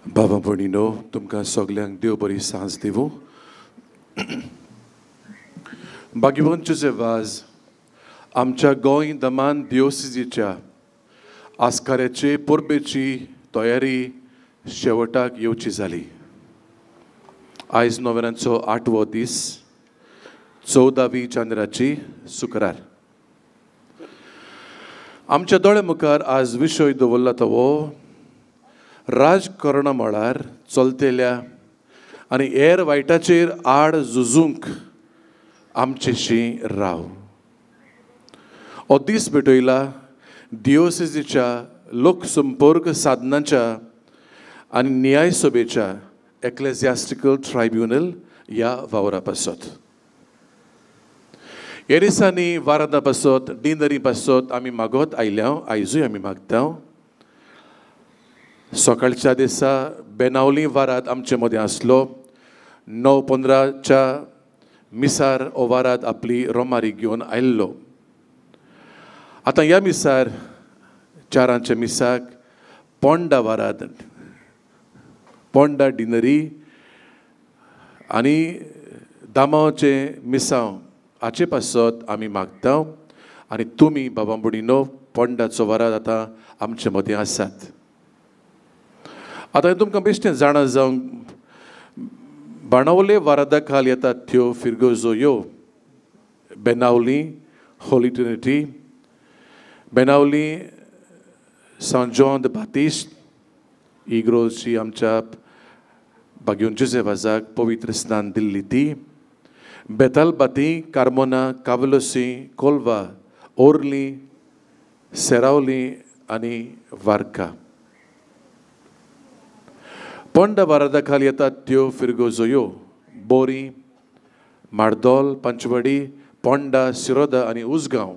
Baba Bonino, तुमकां सगल्यांक देव बरी सांज दिवं. भाग्यवंत जोसेफ आज आमच्या गोंय दमान दिओसिजीच्या आस्काऱ्याचे परबेची तयारी शेवटाक येवची जाली. आयज नोव्हेंबराचो 8वो दीस 14वी चांद्राची शुक्रार. आमच्या दोळे मुखार आज विशय दवरला तो राजकारणा मळार चलतेल्या आनी हेर वायटाचेर आड झुजूंक आमचेशी राव. हो दीस भेटयला दिओसिजीच्या लोकसंपर्क साधनाच्या आनी न्याय सभेच्या एक्लेसियास्टिकल ट्रायब्युनल ह्या वावरा पासत. हे दिसांनी वारादा पासत डिनरी पासत आमी मागत आयल्या. आयजूय आमी मागता. सकाळच्या दिसा बेनावली वारात आमचे मदें आसलो. 9:15च्या मिसार हो वारात आपली रोमारी घेवन आयल्लो. आतां ह्या मिसार 4च्या मिसाक पोंडा वारात पोंडा डिनरी आनी दामावचे मिसांव हाचे पासत आमी मागता. आनी तुमी बाबा बुडीनो पोंडाचो वारात आतां आमचे मदें आसात. आतां तुमकां बेश्टें जाणा जावंक बाणावले वारादा खाल येतात त्यो फिरगोजो ह्यो बेनावली होली ट्रिनिटी, बेनावली सान जॉन द बातिस्ट इग्रोजची आमच्या भाग्योन जोसेफाजाक पवित्र स्नान दिल्ली ती, बेतालबाती, कार्मोना, कावलोसी, कोल्वा, ओर्ली, सेरावली आनी वार्का. पोंडा वारादा खाल येतात त्यो फिरगोजोयो बोरी, मार्दोल, पंचवडी, पोंडा, सिरोदा आनी उसगांव.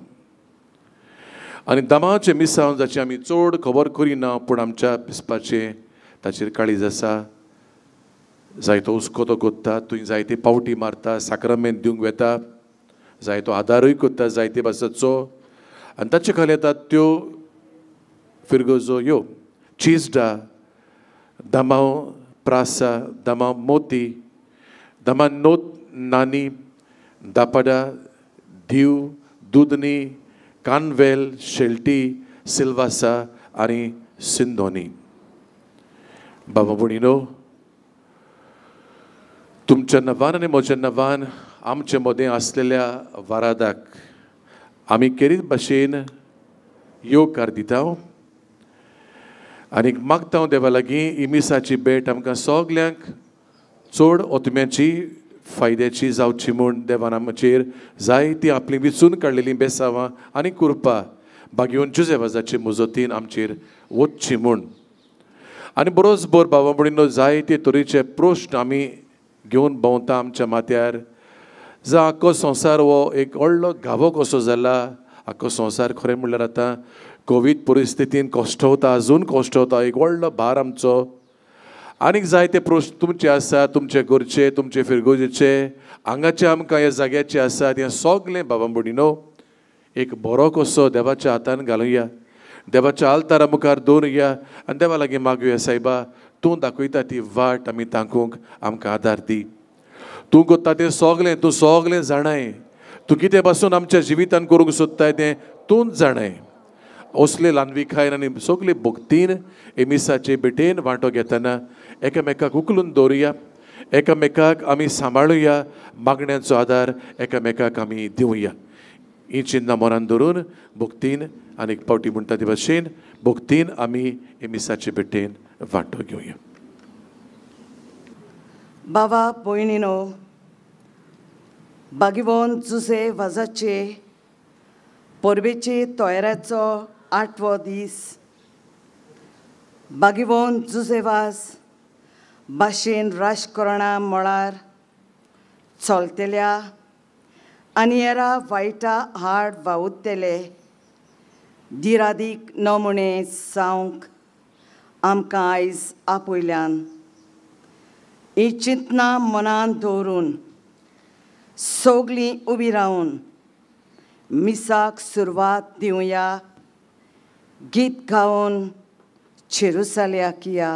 आनी दामाचे मिसांव जाची आमी चड खबर करिना पूण आमच्या पिस्पाचे ताचेर काळीज आसा. जायतो हुस्को तो कोत्ता, थंय जायते पावटी मारता, साक्रामेंत दिवंक वेता, जायतो आदारूय कोत्ता जायते भासाचो. आनी ताचे खाल येतात त्यो फिरगोजो ह्यो चिजडा, दामाव प्रासा, दामाव मोती, दामा नोत नानी, दापाडा, दीव, दुधनी, कानवेल, शेल्टी, सिल्वासा आनी सिंधोनी. बाबा बुडीनो, तुमच्या नवान आनी म्हज्या नवान आमचे मदें आसलेल्या वारादाक आमी केरीत भाशेन येवकार दिता. आनीक मागता देवा लागीं ही मिसाची भेट आमकां सगल्यांक चड ओतम्याची फायद्याची जावची म्हूण देवान आमचेर जायतीं आपली विचून काडलेलीं बेसांवां आनी कुरपा भाग्योन जोसेफाजाचे मुजतीन आमचेर वचची म्हूण. आनी बरोसभर बाबा बुडीनो जायते तरेचे प्रश्न आमी घेवन भोंवता आमच्या माथ्यार. जावं आख्खो संवसार हो एक व्हडलो घावो कसो जाला. आख्खो संवसार खरें म्हणल्यार आतां कोवीड परिस्थितीन कोश्टवता, अजून कोश्टवता, एक व्हडलो भार आमचो. आनीक जायते प्रश्न तुमचे आसा, तुमचे घरचे, तुमचे फिरगोजेचे, हांगाचे आमकां ह्या जाग्याचे आसात. हें सगलें बाबा बुडीनो एक बरो कसो देवाच्या हातान घालुया, देवाच्या आल्तारा मुखार दवरुया आनी देवा लागीं मागुया, सायबा तूं दाखयता ती वाट आमी तांकूंक आमकां आदार दी. तूं कोत्ता तें सगलें तूं सगलें जाणाय. तूं कितें पासून आमच्या जिवितान करूंक सोदताय तें तूंच जाणाय. असले ल्हानविकायेन आनी सगले भक्तीन हे मिसाचे भेटेन वांटो घेतना एकामेकाक उखलून दवरुया, एकामेकाक आमी सांबाळुया, मागण्यांचो आदार एकामेकाक आमी दिवया. ही चिन्नां मनान धरून भक्तीन आनीक पावटी म्हणटा ते भाशेन भक्तीन आमी हे मिसाचे भेटेन वांटो घेवया. बाबा भयणीनो, भाग्यवंत जोसेफाजाचे परबेचे तोयराचो 8वो दीस. भाग्यवंत जोसेफाज भाशेन राजकारणा मळार चलतेल्या आनी हेरा वायटा हाड वावुरतेले दिरादीक नमुणे जावंक आमकां आयज आपयल्यान ही चिंतना मनान दवरून सगलीं उबी रावन मिसाक सुरवात दिवया. गीत गावन जेरुसलेमाक या.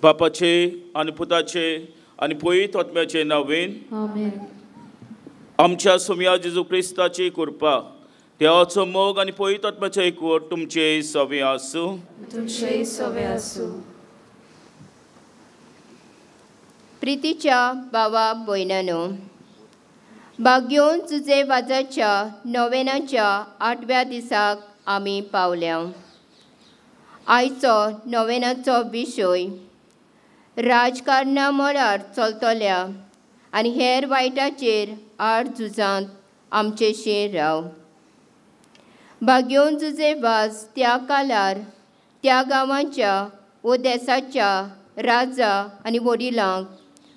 बापाचे आनी पुताचे आनी पवित्र आत्म्याचे नांवेन आमेन. आमच्या सोम्या जेजू क्रिस्ताची कृपा देवाचो मोग आनी पवित्र आत्म्याचो एकवट तुमचे सवे आसूं. तुमचेय सवे आसूं. प्रितीच्या भावा भयणांनो, भाग्योन जुजे वाजाच्या नोवेनाच्या 8व्या दिसाक आमी पावल्या. आयचो नोवेनाचो विशय राजकारणां मळार चलतल्या आनी हेर वायटाचेर आड झुजांत आमचेशीं राव. भाग्योन जुजे वाज त्या काळार त्या गांवाच्या वो देशाच्या राजा आनी वडिलांक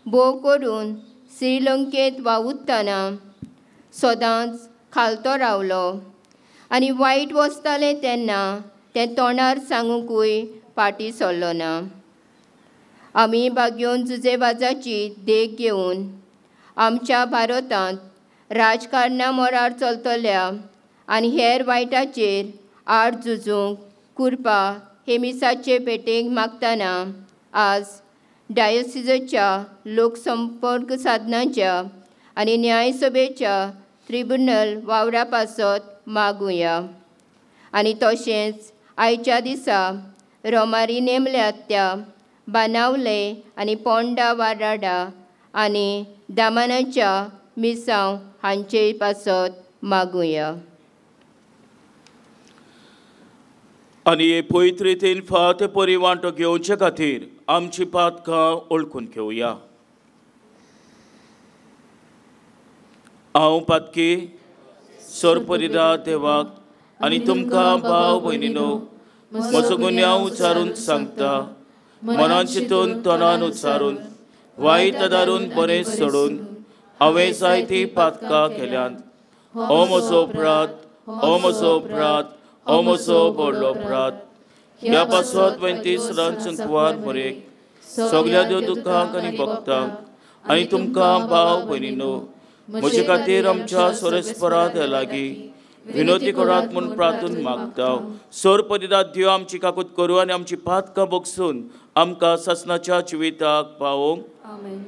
भोव करून श्रीलंकेंत वावुरतना सदांच खालतो रावलो आनी वायट वचतालें तेन्ना तें तोंडार सांगूंकूय फाटीं सरलो ना. आमी भाग्योन जुजेबाजाची देख घेवन आमच्या भारतांत राजकारणां मळार चलतल्या आनी हेर वायटाचेर आड झुजूंक कुरपा हे मिसाचे भेटेक मागतना आज डायोसिसाच्या लोकसंपर्क साधनांच्या आनी न्यायसभेच्या ट्रिब्युनल वावरा पासत मागुया. आनी तशेंच आयच्या दिसा रोमारी नेमल्यात त्या बानावले आनी पोंडा वाराडा आनी दामानाच्या मिसांव हांचे पासत मागुया. आनी हे पवित्र रितीन फात परी वांटो घेवचे खातीर आमची पातकां ओळखून घेवया. हांव पातकी सोरपरिदा देवाक आनी तुमकां भाव भयणीनो म्हजो गुन्यांव उच्चारून सांगता. मनान चिंतून तोंडान उच्चारून वायट दारून बरें सोडून हांवें जायतीं पातकां केल्यांत. हो म्हजो अपराध, हो म्हजो अपराध, हो म्हजो व्हडलो अपराध. ह्या पासत 32 रांचुंकवार बरेक सगळ्या देव दुखांक आनी भक्तांक आनी तुमकां भाव भयणीनो म्हजे खातीर आमच्या सोरेस्परा देवा लागीं विनोती करात म्हूण प्रार्थून मागता. सोर परिदात देव आमची काकूत करूं आनी आमची पातकां बोगसून आमकां ससनाच्या जिविताक पावोवंक. आमेन.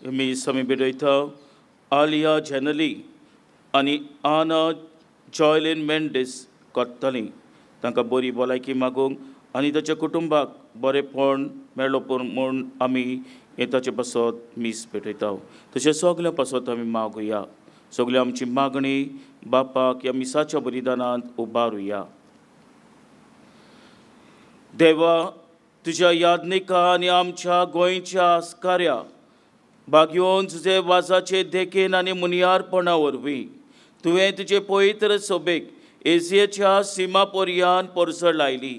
मी समी बेडयता आलिया जेनली आनी आना जॉयलिन मेंडिस करतलीं. तांकां बरी भलायकी मागूंक आनी ताच्या कुटुंबाक बरेपण मेळ्ळो म्हूण आमी ताचे पासत मीस पेटयता. तशें सगल्या पासत आमी मागुया. सगळी आमची मागणी बापाक ह्या मिसाच्या बलिदानांत उबारुया. देवा, तुज्या यादनिका आनी आमच्या गोंयच्या आस्काऱ्या भाग्योन तुजे वाजाचे देखीन आनी मुनियारपणा वरवीं तुवें तुजे पवित्र सोबेक एशियेच्या सीमा पर्यान परसड लायली.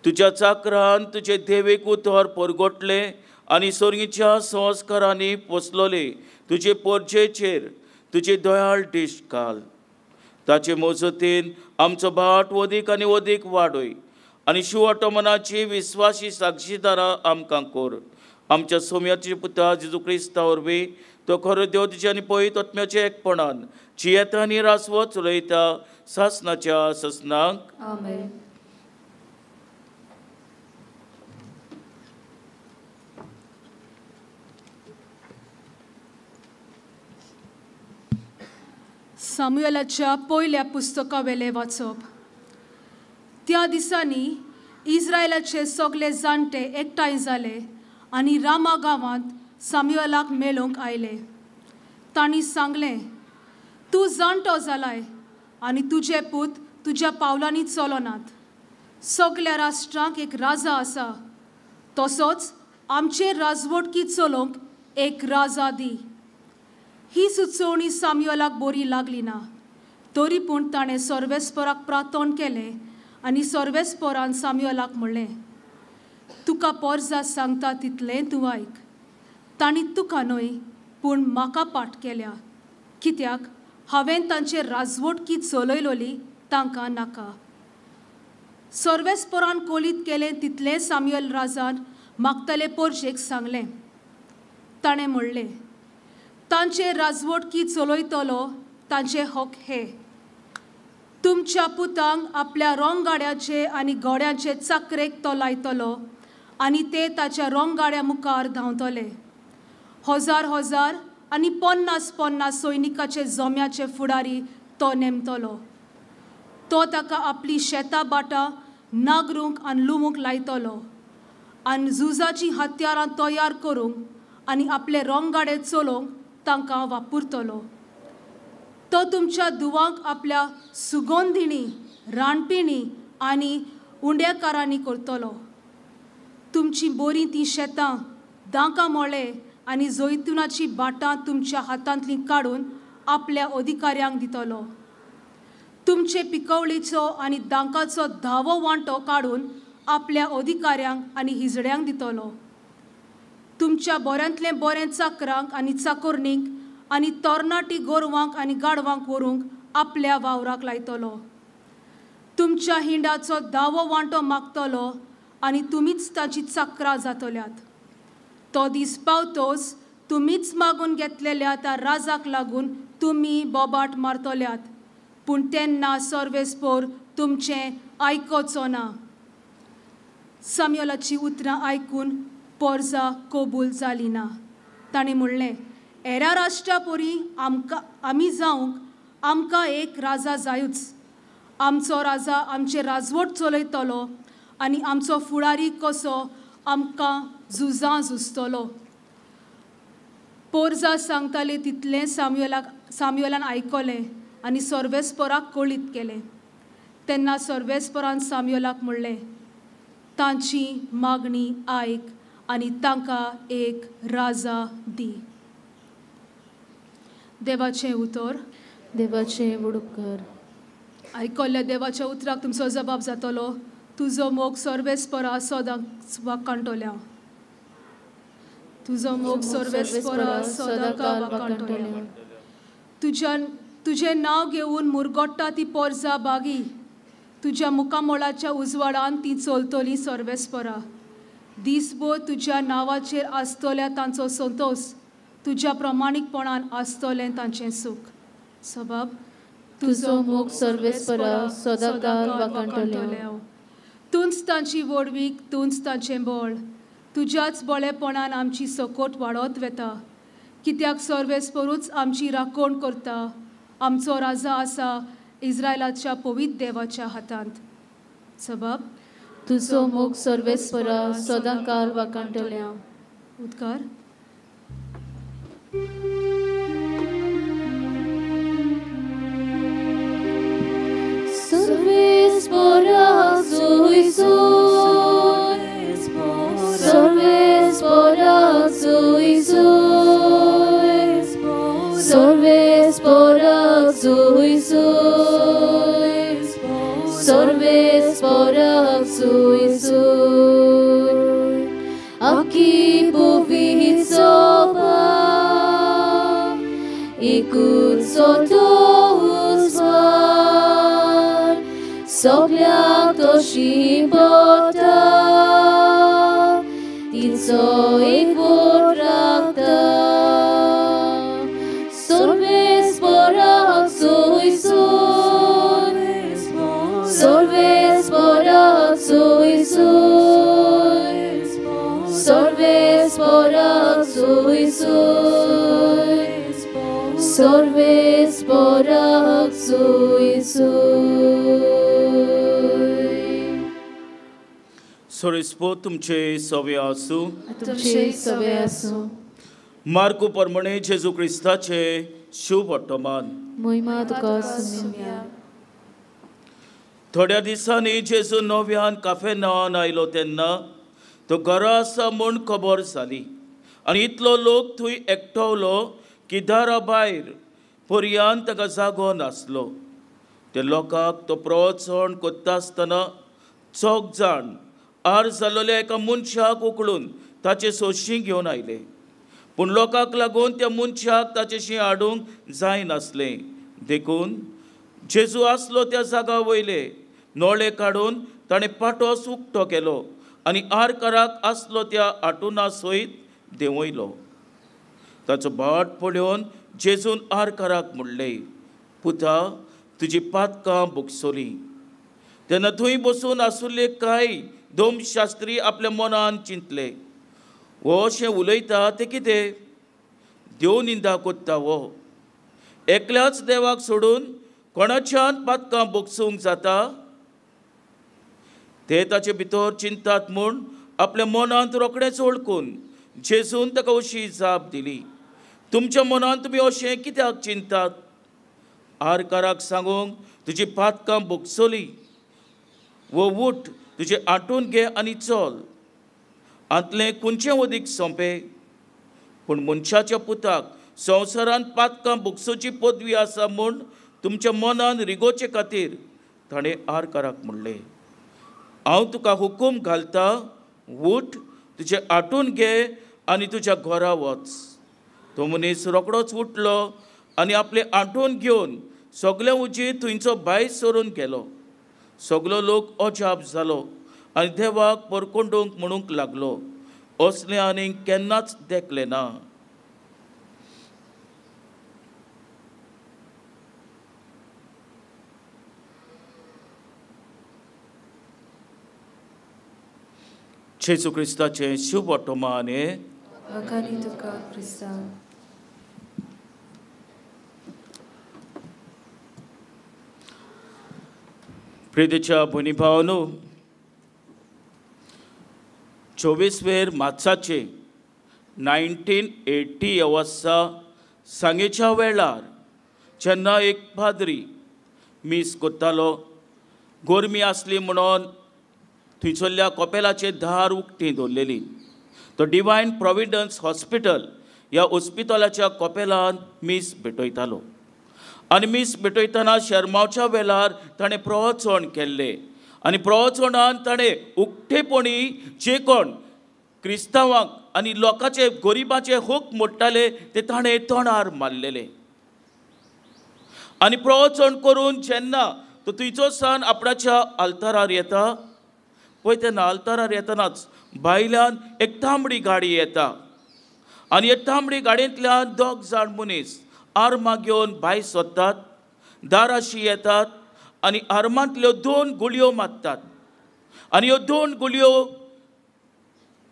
तुज्या चाकरान तुजे देवेक उतर परगोटले आनी सोर्गीच्या संस्कारांनी पोसलोले तुजे परजेचेर तुजे दयाळ दिश्ट घाल. ताचे मोजतीन आमचो बाट वदीक आनी वदीक वाडय आनी शिवटमनाची विस्वासी साक्षीदारां आमकां कोर. आमच्या सोम्याचे पुता जेजू क्रिस्ता वरवीं तो खरो देव तुजे आनी पवित्र आत्म्याचे एकपणान जियेता आनी रासवत चलयता सासनाच्या ससनाक. आमेन. सामुएलाच्या पयल्या पुस्तका वेले वाचप. त्या दिसांनी इस्रायलाचे सगळे जाणटे एकठांय जाले आनी रामा गांवांत सामुएलाक मेळोवंक आयले. तांणी सांगलें, तूं जाणटो जालाय आनी तुजें पूत तुज्या पावलांनी चलोनात. सगळ्या राष्ट्रांक एक राजा आसा, तसोच आमचे राजवटकी चलोवंक एक राजा दी. ही सुचोवणी साम्युएलाक बरी लागली ना, तरी पूण ताणें सर्वेस्पराक प्रार्थना केलें आनी सर्वेस्परान साम्युएलाक म्हणलें, तुका पोरजा सांगता तितलें तूं आयक. तांणी तुका न्हय पूण म्हाका पाठ केल्या, कित्याक हांवें तांचे राजवटकी चलयलोली तांकां नाका. सर्वेस्परान कोलीत केलें तितलें साम्युएल राजान मागतले पोरशेक सांगलें. ताणें म्हणलें, तांचे राजवटकी चलयतलो तांचे हक हे. तुमच्या पुतांक आपल्या रोंगाड्याचे आनी घोड्यांचे चाकरेक तो लायतलो आनी ते ताच्या रोंगाड्या मुखार धांवतले. 1000 आनी 50 सैनिकाचे जोम्याचे फुडारी तो नेमतलो. तो ताका आपली शेतां बाटां नागरूंक आनी लुवूंक लायतलो आनी झुजाची हत्यारां तयार करूंक आनी आपले रोंगाडे चलोवंक तांकां वापरतलो. तो तुमच्या धुवांक आपल्या सुगंधिणी, रानपिणी आनी उंडेकारांनी करतलो. तुमची बरी ती शेतां, दांकां मोळे आनी जैतुनाची बाटां तुमच्या हातांतलीं काडून आपल्या अधिकाऱ्यांक दितलो. तुमचे पिकवळेचो आनी दांकाचो धावो वांटो काडून आपल्या अधिकाऱ्यांक आनी हिजड्यांक दितलो. तुमच्या बऱ्यांतले बरें चाकरांक आनी चाकोरणींक आनी तरणाटी गोरवांक आनी गाडवांक व्हरूंक आपल्या वावराक लायतलो. तुमच्या हिंडाचो धावो वांटो मागतलो आनी तुमीच ताची चाकरां जातल्यात. तो दीस पावतोच तुमीच मागून घेतलेल्या त्या राजाक लागून तुमी बोबाट मारतल्यात, पूण तेन्ना सर्वेस्पोर तुमचें आयकोचो ना. साम्युएलाची उतरां आयकून पोरजा कबूल जाली ना. ताणें म्हणलें, हेरा राष्ट्रा परी आमी जावंक आमकां एक राजा जायूच. आमचो राजा आमचे राजवट चलयतलो आनी आमचो फुडारी कसो आमकां झुजां झुजतलो. पोरजा सांगताले तितलें साम्युएलान आयकलें आनी सर्वेस्पराक कळीत केलें. तेन्ना सर्वेस्परान साम्युएलाक म्हणलें, तांची मागणी आयक आनी तांकां एक राजा दी. देवाचें उतर. देवाचें उडोवप. आयकल्ल्या देवाच्या उतराक तुमचो जबाब जातलो, तुजो मोग सर्वेस्परा सदांच वाकांटोल्या. तुजो मोग सर्वेस्परा सदांच वाकांटोल्या. तुजें नांव घेवन मुरगोडटा ती पोरजा बागी. तुज्या मुखामोळाच्या उजवाडान ती चलतली सर्वेस्परा. दिसभर तुज्या नांवाचेर आसतल्या तांचो संतोष, तुज्या प्रमाणीकपणान आसतलें तांचें सुख. सबाब, तुजो मोग सर्वेस्परा सदांकाळ वाकांटोल्या. तूंच तांची वडवीक, तूंच तांचें बळ. तुज्याच बळेपणान आमची सकट वाडत वेता, कित्याक सर्वेस्परूच आमची राखण करता. आमचो राजा आसा इस्रायलाच्या पवित्र देवाच्या हातांत. सबाब, तुजो मोग सर्वेस्परा सदांकाळ वाकांटोल्या. उद्गार. सर्वेस्परा सोयीसोय, सर्वेस्परा सोयीसोय, सर्वेस्परा सोयीसोय, सर्वेस्परा सोयीसोय. Aki povitsoba, ikut soto uzvar, soglia toshibota, tico ikvorakta. Sorvesporak soisoy, sorvesporak soisoy, sorvesporak soisoy, sorvesporak soisoy. सोरेस्पो तुमचे सवे आसूं. तुमचे सवे आसूं. मार्को प्रमाणे जेजू क्रिस्ताचे शुभ वर्तमान. महिमा तुका सुमिया. थोड्या दिसांनी जेजू नव्यान काफेर्नावान आयलो तेन्ना तो घरा आसा म्हूण खबर जाली आनी इतलो लोक थंय एकठावलो की दारा भायर पर्यंत ताका जागो नासलो. त्या लोकांक तो प्रवचन करता आसतना 4 जाण आर जाल्लेल्या एका मनशाक उखलून ताचे सोयशीं घेवन आयले. पूण लोकांक लागून त्या मनशाक ताचेशी हाडूंक जायनासलें. देखून जेजू आसलो त्या जागा वयले नोळे काडून ताणें पाटोस उक्तो केलो आनी आरकाराक आसलो त्या आटुना सयत देंवयलो. ताचो बाट पळोवन जेजून आरकाराक म्हणलें, पुता, तुजी पातकां बुगसोली. तेन्ना थंय बसून आसुल्ले कांय धर्मशास्त्री आपल्या मनान चिंतले, हो अशें उलयता तें कितें? देव निंदा कोत्ता हो. एकल्याच देवाक सोडून कोणाच्यान पातकां बुगसूंक जाता? ते ताचे भितर चिंतात म्हूण आपल्या मनांत रोखडेंच वळखून जेजून ताका अशी जाप दिली, तुमच्या मनांत तुमी अशें कित्याक चिंतात? आरकाराक सांगूंक तुजी पातकां बुगसोली. वो उठ, तुजें आटून घे आनी चल. आतलें खंयचें वदीक सोंपें? पूण मनशाच्या पुताक संवसारांत पातकां बुगसोवची पदवी आसा म्हूण तुमच्या मनान रिगोवचे खातीर ताणें आरकाराक म्हणलें, हांव तुका हुकूम घालता, उठ, तुजें आटून घे आनी तुज्या घरा वच. तो मनीस रोखडोच उठलो आनी आपले आटून घेवन सगळे उजी थंयचो भायर सरून गेलो. सगलो लोक अजाप जालो आनी देवाक परकोंडूंक म्हणूंक लागलो, असलें आनीक केन्नाच देखलें ना. जेजू क्रिस्ताचें शुभ वर्तमाने वखाणी तुका क्रिस्ता. प्रितेच्या भयणी भावांनो, 24 मार्चाचे 1980 ह्या वर्सा सांजेच्या वेळार जेन्ना एक पाद्री मीस करतालो, गोरमी आसली म्हणून थंयसरल्या कपेलाचे दार उक्तीं दवरलेली. तो डिवायन प्रोविडन्स हॉस्पिटल ह्या हॉस्पिटलाच्या कपेलान मीस भेटयतालो आनी मीस भेटयतना शर्मावच्या वेळार ताणें प्रवचन केल्लें आनी प्रवचनान ताणें उक्तेपणी जे कोण क्रिस्तांवांक आनी लोकांचे गरिबाचे हूक मोडटाले ते ताणें तोंडार मारलेले. आनी प्रवचन करून जेन्ना तो थंयचो सान आपणाच्या आल्तारार येता पळय, तेन्ना आल्तारार येतनाच भायल्यान एक तांबडी गाडी येता आनी एक तांबडी गाडयेंतल्यान 2 जाण मनीस आर्मां घेवन भायर सरतात, दाराशी येतात आनी आर्मांतल्यो 2 गुळयो मारतात आनी ह्यो 2 गुळयो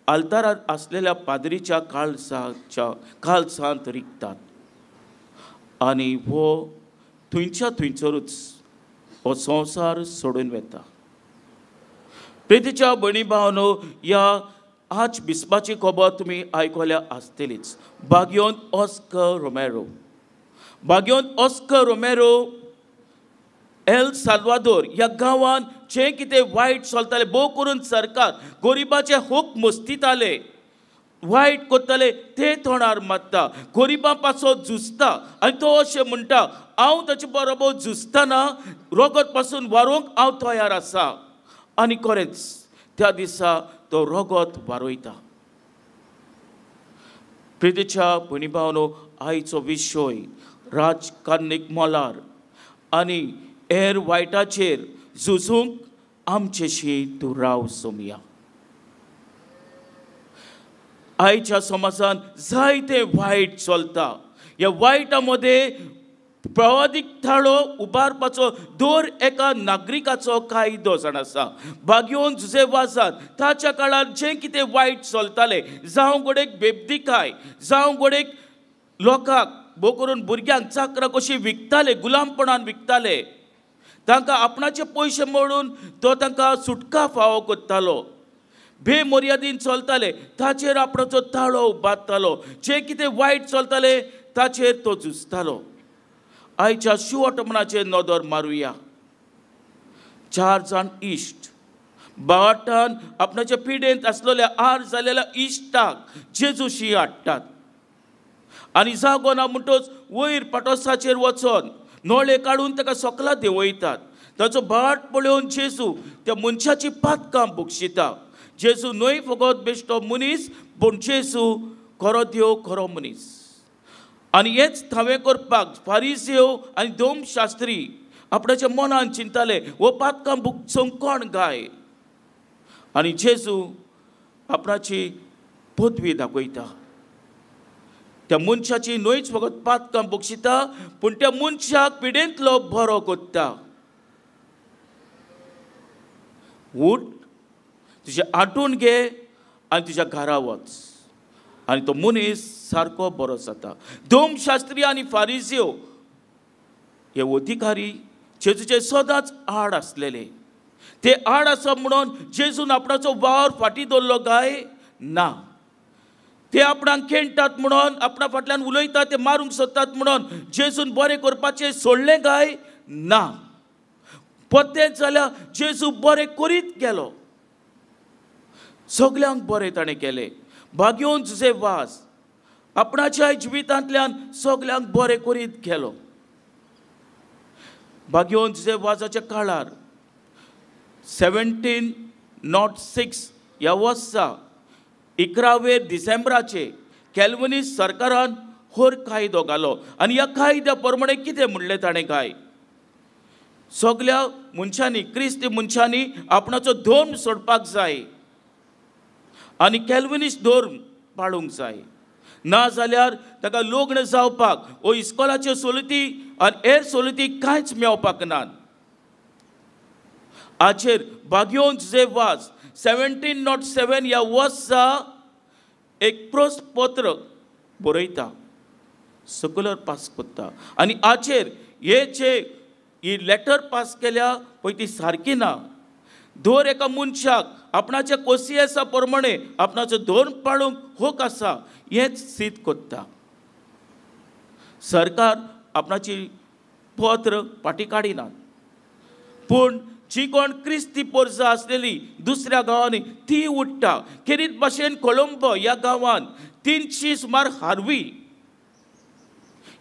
आल्तारार आसलेल्या पाद्रीच्या काळसांत रिगतात आनी हो थंयच्या थंयसरूच हो संवसार सोडून वेता. प्रितीच्या भयणी भावांनो, ह्या आज बिस्पाची खबर तुमी आयकल्या आसतलीच. बागयोन ऑस्कर रोमेरो एल साल्वादोर ह्या गांवांत जें कितें वायट चलतालें, भोव करून सरकार गरिबाचे हूक मुस्तिताले, वायट करताले ते तोंडार मारता, गरिबां पासत झुजता आनी तो अशें म्हणटा, हांव ताचे बरोबर झुजतना रगत पासून वारोवंक हांव तयार आसा. आनी खरेंच त्या दिसा तो रगत वारोयता. प्रितीच्या भयणी भावांनो, आयचो विशय राजकारणीक मोलार आनी हेर वायटाचेर झुजूंक आमचेशी तूं राव सोमया. आयच्या समाजान जायते वायट चलता. ह्या वायटा मदें प्रवादीक थाळो उबारपाचो दर एका नागरिकाचो कायदो जाण आसा. बागयोन जुजे वाजात ताच्या काळार जें कितें वायट चलतालें, जावं गोडेक बेबदिकाय, जावं गोडेक लोकांक भोव करून भुरग्यांक चाकरां कशीं विकताले, गुलामपणान विकताले, तांकां आपणाचे पयशे मोडून तो तांकां सुटका फावो करतालो, बेमर्यादीन चलताले, ताचेर आपणाचो ताळो उबारतालो, जें कितें वायट चलतालें ताचेर तो झुजतालो. आयच्या शिवटमनाचेर नदर मारुया. 4 जाण इश्ट बाटान आपणाच्या पिडेंत असलेल्या 8 जालेल्या इश्टाक जेजूशी हाडटात आनी जागो ना म्हणटच वयर पाटोसाचेर वचोन नोळे काडून ताका सकला देंवयतात. ताचो बाट पळोवन जेजू त्या मनशाची पातकां भोगशिता. जेजू न्हय फकत बेश्टो मनीस पूण जेजू खरो देव खरो मनीस. आनी हेच थावे करपाक फारिसेव आनी धर्मशास्त्री आपणाच्या मनान चिंताले हो पातकां भोगसोंक कोण गाय. आनी जेजू आपणाची पदवी दाखयता. त्या मनशाची न्हयच फकत पातकां भोगशिता पूण त्या मनशाक पिडेंतलो बरो कोत्ता. उठ तुजें आटून घे आनी तुज्या घरा वच आनी तो मनीस सारको बरो जाता. धर्मशास्त्री आनी फारिसेव हे अधिकारी जेजूचे सदांच आड आसलेले. ते आड आसा म्हणून जेजून आपणाचो वावर फाटी दवरलो गाय ना. ते आपणाक खेळटात म्हणून आपणा फाटल्यान उलयतात ते मारूंक सोदतात म्हणून जेजून बरें करपाचें सोडलें गाय ना. पत्तेच जाल्यार जेजू बरें करीत गेलो. सगल्यांक बरें ताणें केलें. भाग्योन तुजे वास आपणाच्या जिवितांतल्यान सगल्यांक बरें करीत गेलो. भाग्योन तुजे वासाच्या काळार 1706 ह्या वर्सा 11 डिसेंबराचे कॅल्विनिस्ट सरकारान होर कायदो घालो आनी ह्या कायद्या प्रमाणे कितें म्हणलें ताणें काय सगल्या मनशांनी क्रिस्ती मनशांनी आपणाचो धर्म सोडपाक जाय आनी कॅल्विनिस्ट धर्म पाळूंक जाय. ना जाल्यार ताका लग्न जावपाक ओ इस्कॉलाच्यो सवलती आनी हेर सवलती कांयच मेळपाक नात. हाचेर भाग्योन तुजे वास 1707 ह्या वर्सा एक पत्र बरयता सकलर पास करता आनी हाचेर ही लेटर पास केल्या पळय ती सारकी ना. धर एका मनशाक आपणाच्या कोसियेसा प्रमाणे आपणाचो धर्म पाळूंक हक आसा हेंच सिद्ध करता. सरकार आपणाची पत्र फाटी काडिनात पूण जी कोण क्रिस्ती पोरसां आसलेली दुसऱ्या गांवांनी ती उठ्ठा. खेरीत भाशेन कोलंबो ह्या गांवांत 300 सुमार हारवी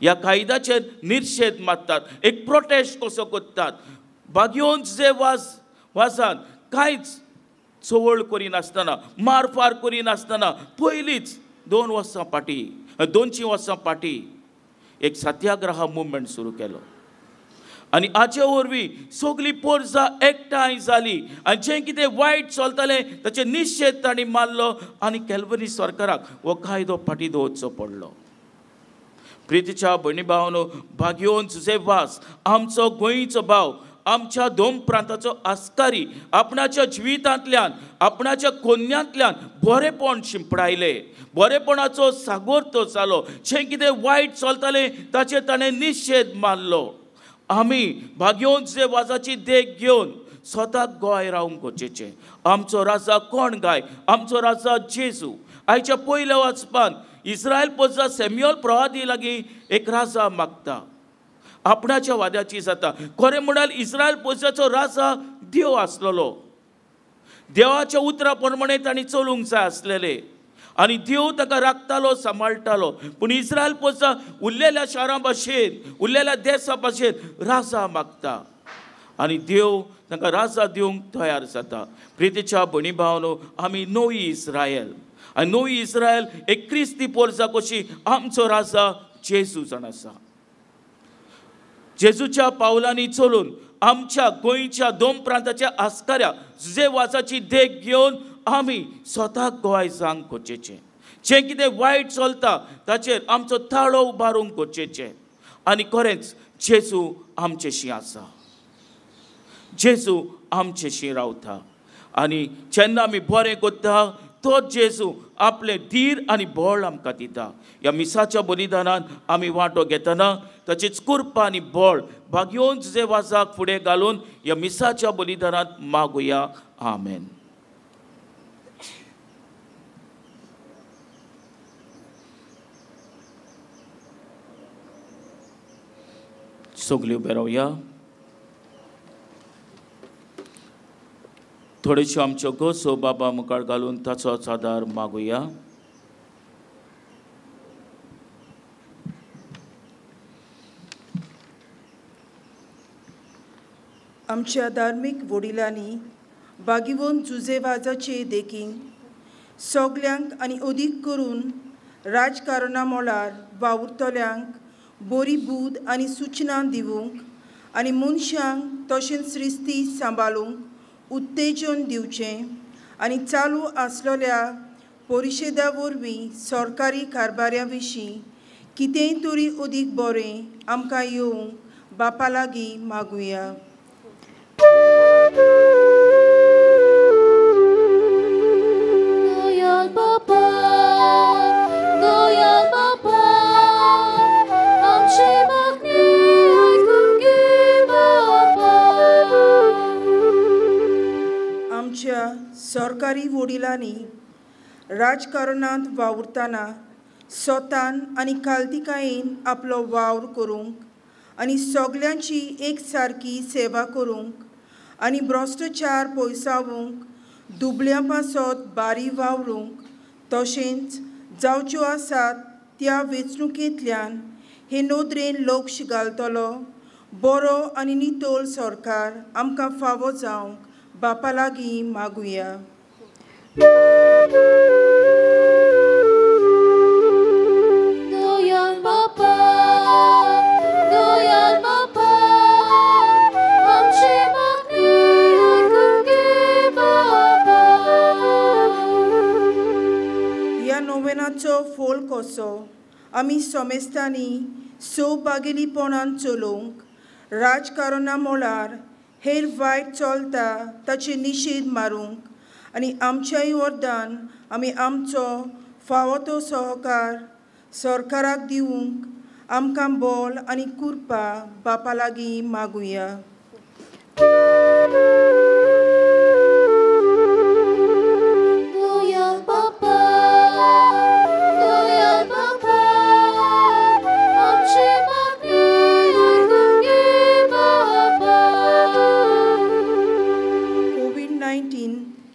ह्या कायद्याचेर निशेध मारतात. एक प्रोटेस्ट कसो करतात. भाग्योन जे वासान कांयच चवळ करिनासतना मारफार करिनासतना पयलींच 2 वर्सां फाटीं 200 वर्सां फाटीं एक सत्याग्रह मुवमेंट सुरू केलो आनी हाचे वरवीं सगलीं पोरसां एकठांय जालीं आनी जें कितें वायट चलतालें ताचे निशेध तांणी मारलो आनी कॅल्विनिस्ट सरकाराक हो कायदो फाटीं दवरचो पडलो. प्रितीच्या भयणी भावांनो, भाग्योन तुजे वास आमचो गोंयचो भाव आमच्या दोन प्रांताचो आस्कारी आपणाच्या जिवितांतल्यान आपणाच्या कोन्यांतल्यान बरेपण शिंपडायले. बरेपणाचो सागोर तो जालो. जें कितें वायट चलतालें ताचे ताणें निशेध मारलो. आमी भाग्योन तुजे वासाची देख घेवन स्वताक गोंय रावंक गरजेचें. आमचो राजा कोण गाय? आमचो राजा जेजू. आयच्या पयल्या वाचपान इस्रायल पोजा सॅम्युएल प्रवादी लागीं एक राजा मागता. आपणाच्या वाद्याची जाता. खरें म्हणाल इस्रायल पोजाचो राजा देव आसलेलो. देवाच्या उतरा प्रमाणे तांणी चलूंक जाय आसलेले आनी देव ताका राखतालो सांबाळटालो. पूण इस्रायल पोजा उरलेल्या शारां भाशेन उरलेल्या देशा भाशेन राजा मागता आनी देव तांकां राजा दिवंक तयार जाता. प्रितीच्या भयणी भावांनो, आमी नवी इस्रायल आनी नवी इस्रायल एक क्रिस्ती पोरसा कशी आमचो राजा जेजू जाण आसा. जेजूच्या पावलांनी चलून आमच्या गोंयच्या दोन प्रांताच्या आस्काऱ्या जुजे वासाची देख घेवन आमी स्वताक गोंय जावंक गरजेचें. जें कितें वायट चलता ताचेर आमचो ताळो उबारूंक गरजेचें. आनी खरेंच जेजू आमचेशी आसा. जेजू आमचेशी रावता आनी जेन्ना आमी बरें करता तोच जेजू आपले धीर आनी बळ आमकां दिता. ह्या मिसाच्या बलिदानान आमी वांटो घेतना ताचीच कृपा आनी बळ भाग्योन तुजे वासाक फुडें घालून ह्या मिसाच्या बलिदानांत मागुया. आमेन. सगळीं उबे रावया. थोडेशो आमच्यो गोसो बाबा मुखार घालून ताचोच आदार मागुया. आमच्या धार्मीक वडिलांनी बागिवोन जुजेवाजाचे देखीक सगल्यांक आनी अदीक करून राजकारणा मोलार वावुरतल्यांक बरी बूद आनी सुचना दिवंक आनी मनशांक तशेंच श्रिस्ती सांबाळूंक उत्तेजन दिवचें आनी चालू आसलेल्या परिशदा वरवीं सरकारी कारभाऱ्या विशीं कितेंय तरी अदीक बरें आमकां येवंक बापा लागीं मागुया. आमच्या सरकारी वडिलांनी राजकारणांत वावुरतना स्वतान आनी खालतिकायेन आपलो वावर करूंक आनी सगल्यांची एक सारकी सेवा करूंक आनी भ्रश्टाचार पयसावूंक दुबळ्या पासत बारी वावरूंक तशेंच जावच्यो आसात त्या वेंचणुकेंतल्यान हे नोदरेन लक्ष घालतलो बरो आनी नितोळ सरकार आमकां फावो जावंक बापा लागीं मागुया. ह्या नोवेनाचो फोल कसो आमी सोमेस्तांनी सौभागेलीपणान चलोवंक राजकारणा मोलार हेर वायट चलता ताचे निशेध मारूंक आनी आमच्याय वरदान आमी आमचो फावो तो सहकार सरकाराक दिवंक आमकां बोल आनी कुरपा बापा लागीं मागुया.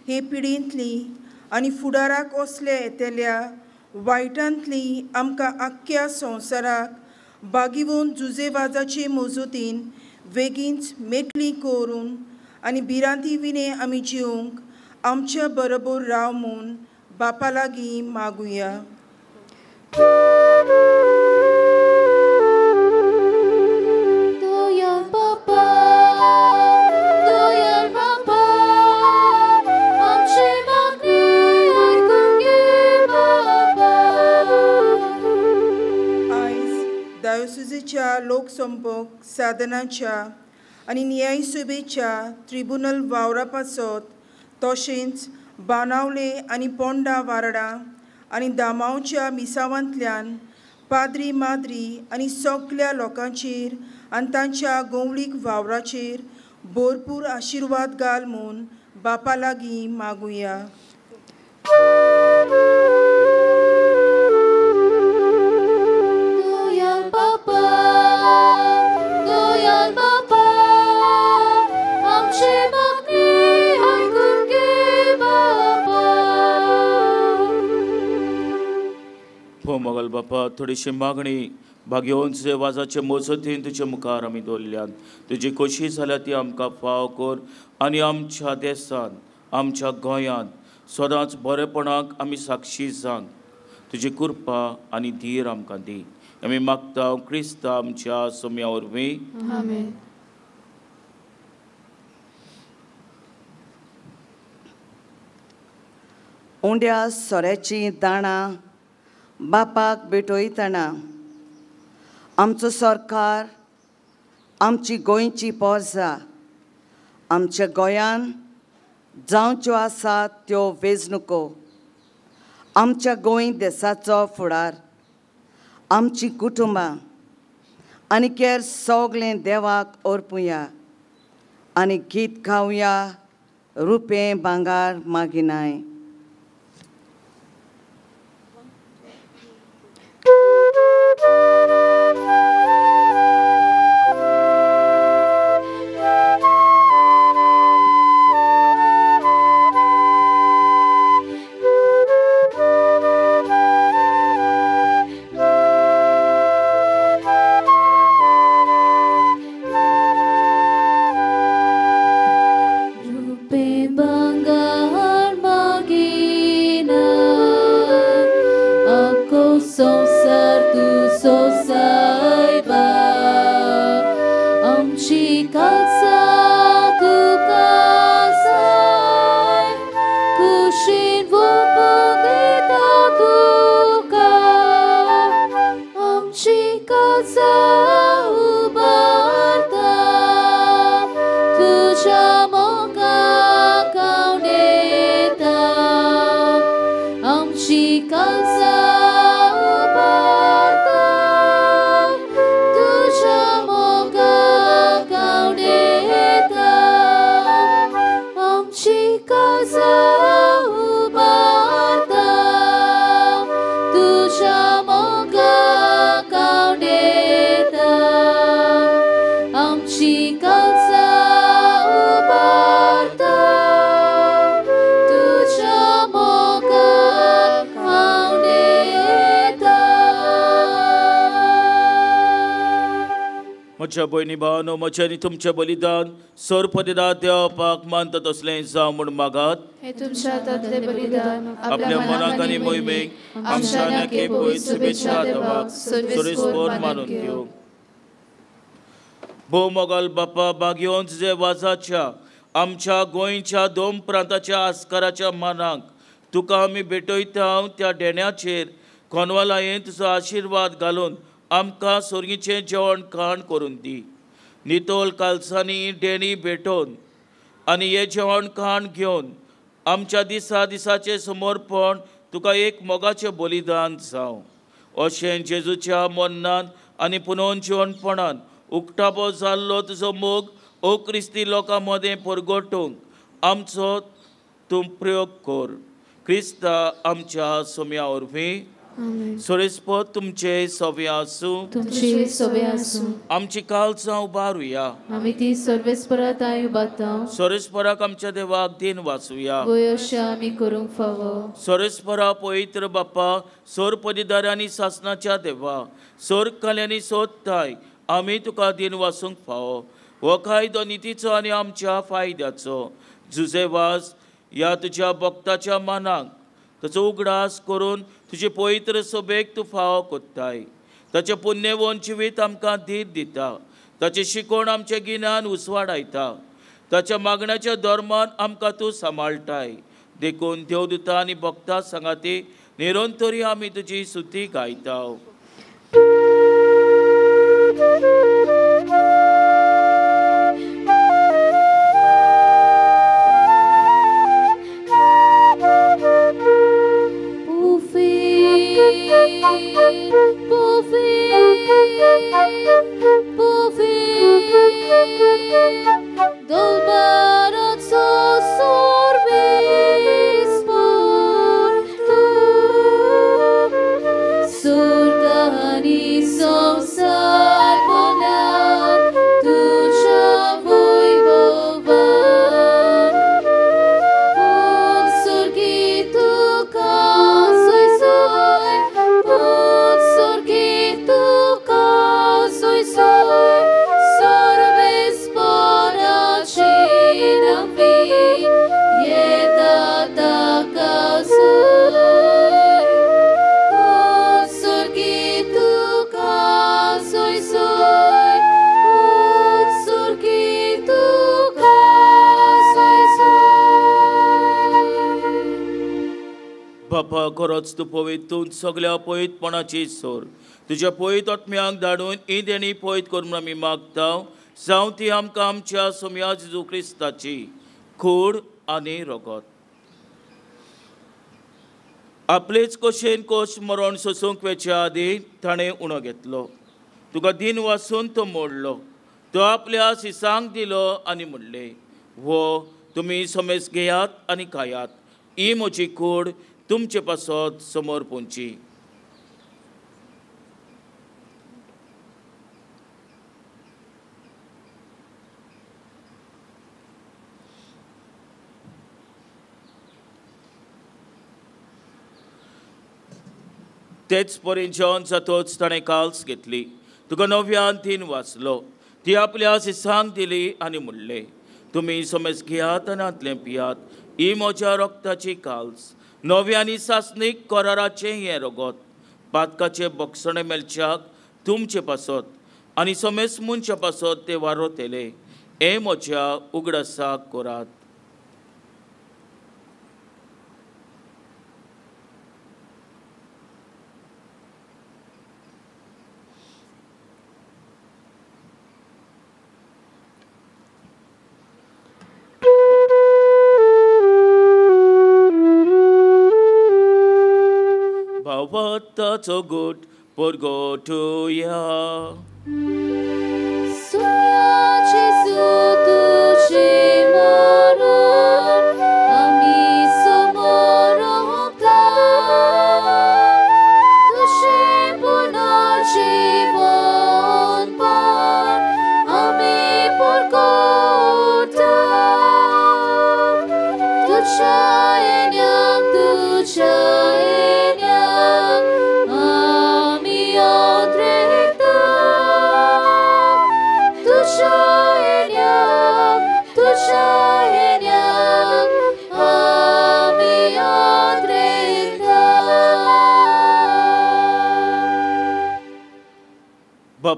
हे पिढींतली आनी फुडाराक असले येतेल्या वायटांतली आमकां आख्ख्या संवसाराक बागिवोन जुजेवाजाचे मजतीन बेगीनच मेकळी करून आनी भिरांती विने आमी जिवंक आमच्या बरोबर राव म्हूण बापा लागीं मागुया. डायोसिसीच्या लोकसंपर्क साधनाच्या आनी न्यायसभेच्या ट्रिब्युनल वावरा पासत तशेंच बाणावले आनी पोंडा वारडा आनी दामावच्या मिसावांतल्यान पाद्री माद्री आनी सगळ्या लोकांचेर आनी तांच्या गवळीक वावराचेर भरपूर आशिर्वाद घाल म्हूण बापा लागीं मागुया. मोगल बापा थोडीशी मागणी भाग्यवंत वाजाचे मजतीन तुजे मुखार आमी दवरल्यात तुजी कशी जाल्या ती आमकां फाव कर आनी आमच्या देशांत आमच्या गोंयांत सदांच बरेपणाक आमी साक्षी जांक तुजी कृपा आनी धीर आमकां दी आमी मागता क्रिस्ता आमच्या सोम्या वरवीं. आमेन. उंड्या सोऱ्याची दाणां बापाक भेटयतना आमचो सरकार आमची गोंयची पोरसां आमच्या गोंयान जावच्यो आसात त्यो वेंचणुको आमच्या गोंय देशाचो फुडार आमची कुटुंबां आनी केर सगलें देवाक अर्पुया आनी गीत गावया रुपें भांगार मागिनाय. म्हज्या भयणी भावानो, म्हजें आनी तुमचें बलिदान सर्वपदिदा देवपाक मानता तसलें जावं म्हूण मागात. हे तुमच्या हातांतले बलिदान आपल्या मनाक आनी मोहिमेक आमच्या आनी पळयत शुभेच्छा देवाक सर्वेस्पर मानून घेवं. भोव मोगाल बापा, भाग्योन तुजे वाजाच्या आमच्या गोंयच्या दोन प्रांताच्या आस्काराच्या मानाक तुका आमी भेटयता. त्या डेण्याचेर कोनवालायेन तुजो आशिर्वाद घालून आमकां सोर्गीचें जेवण खाण करून दी. नितोल कालसांनी डेणी भेटोवन आनी हे जेवण खाण घेवन आमच्या दिसाचें समर्पण तुका एक मोगाचें बलिदान जावं. अशें जेजूच्या मरणान आनी पुनर्जीवनपणान उक्ताबो जाल्लो तुजो मोग ओ क्रिस्ती लोकां मदें परगटूंक आमचो तूं प्रयोग कर. क्रिस्ता आमच्या सोम्या वरवीं सोरेस्पर तुमचे सवे आसूं. तुमची सवे आसूं. आमची काळजां उबारुया. आमी ती सर्वेस्पराताय उबारता. सोरेस्पराक आमच्या देवाक दिन वाचुया. गोयशा आमी करूंक फावो. सोरेस्परा पवित्र बापा, सोर पदिदारांनी सासनाच्या देवा, सोर कल्यांनी सोदताय आमी तुका दिन वाचूंक फावो. हो कायदो नितीचो आनी आमच्या फायद्याचो. जुजे वाज ह्या तुज्या भक्ताच्या मानाक ताचो उगडास करून तुजे पवित्र सभेक तूं फावो कोत्ताय. ताचें पुण्यवन जिवीत आमकां धीर दिता. ताचें शिकोण आमचें गिन्यान उसवाडायता. ताच्या मागण्याच्या धर्मान आमकां तूं सांबाळटाय. देखून देवदूतां आनी भक्तां सांगाती निरंतरी आमी तुजी स्तुती गायता. बापा, खरोच तूं पवित, तूं सगळ्या पवितपणाची सोर. तुज्या पवित आत्म्याक धाडून ही देणी पवित करून आमी मागता. जावं ती आमकां आमच्या सोम्या जेजू क्रिस्ताची खूड आनी रगत. आपलेच कोशेन कोश मरण सोसूंक वेच्या आदी ताणें उणो घेतलो. तुका दिन वाचून तो मोडलो. तो आपल्या सिसांक दिलो आनी म्हणलें, वो तुमी सोमेस घेयात आनी खायात. ही म्हजी कूड तुमचे पासत समोर पोंची. तेच परेन जेवण जातोच ताणें काल्स घेतली. तुका नव्यान तीन वाचलो. ती आपल्या सिसांक दिली आनी म्हणलें, तुमी सोमेस घेयात आनी आतलें पियात. ही म्हज्या रक्ताची काल्स, नव्यानी सासनीक कराराचें हें रगत. पातकाचे बक्षणे मेलच्याक तुमचे पासत आनी सोमेस मुनच्या पासत ते वारोतेले. हे म्हज्या उगडासाक करात. भावाताचो गोट परगटुया.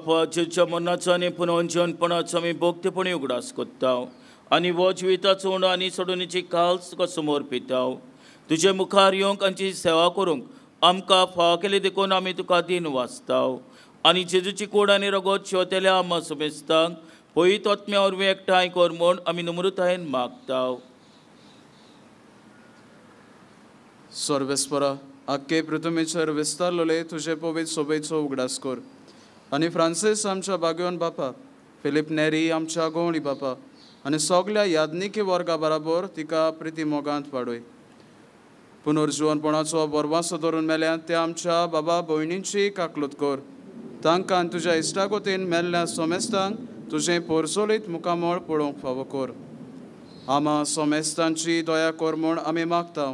बापा जेच्या मनाचो आनी पुनर्जनपणाचो आमी भोगतेपणी उगडास कोत्ता आनी वो जिविताचो उणो आनी सोडुनीची काल्स तुका समोर पिताव तुजे मुखार येवंक आमची सेवा करूंक आमकां फाव केले देखून आमी तुका दिन वाचताव आनी जेजूची कूड आनी रगत शेवतेल्या आमा सुमेस्तांक पयत आत्म्या वरवीं एकठांय कर म्हूण आमी नम्रतायेन मागताव. सर्वेस्परा आख्खे पृथ्वीचेर विस्तारलोले तुजे पवित्र सोबेचो उगडास कर आनी फ्रांसीस आमच्या बागयोन बापा फिलीप नेरी आमच्या गोवळी बापा आनी सगल्या यादनिकी वर्गा बराबर तिका प्रिती मोगांत वाडय. पुनर्जीवनपणाचो बरवासो धरून मेल्यात ते आमच्या बाबा भयणींची काकलूत कर. तांकां तुज्या इश्टागोतीन मेल्ल्या सोमेस्तांक तुजें पोरसोलीत मुखामळ पळोवंक फावो कर. आमा सोमेस्तांची दया कर म्हूण आमी मागता.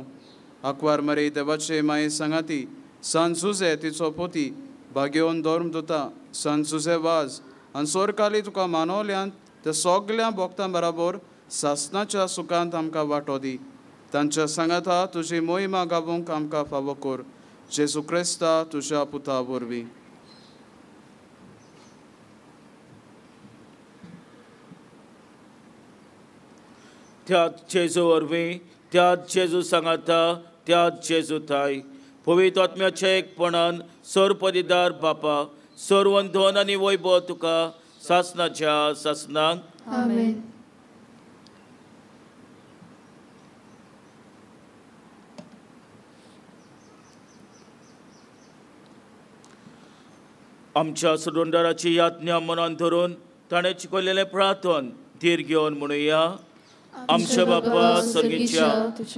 आंकवार मरी देवाचे माये सांगाती सान जुजे तिचो पोती बागेवन धर्म दोता सान जुजे वाज आनी सोरकाली तुका मानवल्यांत ते सगल्या भोगतां बराबर सासणाच्या सुखांत आमकां वांटो दी. तांच्या सांगाता तुजी मोहिमा गावूंक आमकां फावो कर. जेजू क्रिस्ता तुज्या पुता वरवीं. त्याच जेजू वरवीं त्याच जेजू सांगाता त्याच जेजू थाय पवित्र आत्म्याच्या एकपणान सर्वपदीदार बापा सर्वंधन आनी वैभव तुका सासणाच्या सासणांक आमेन. आमच्या सुडोंडाराची याज्ञा मनान धरून ताणें शिकयलेलें प्रार्थन धीर घेवन म्हणुया. आमचे बापा स्वर्गीच्या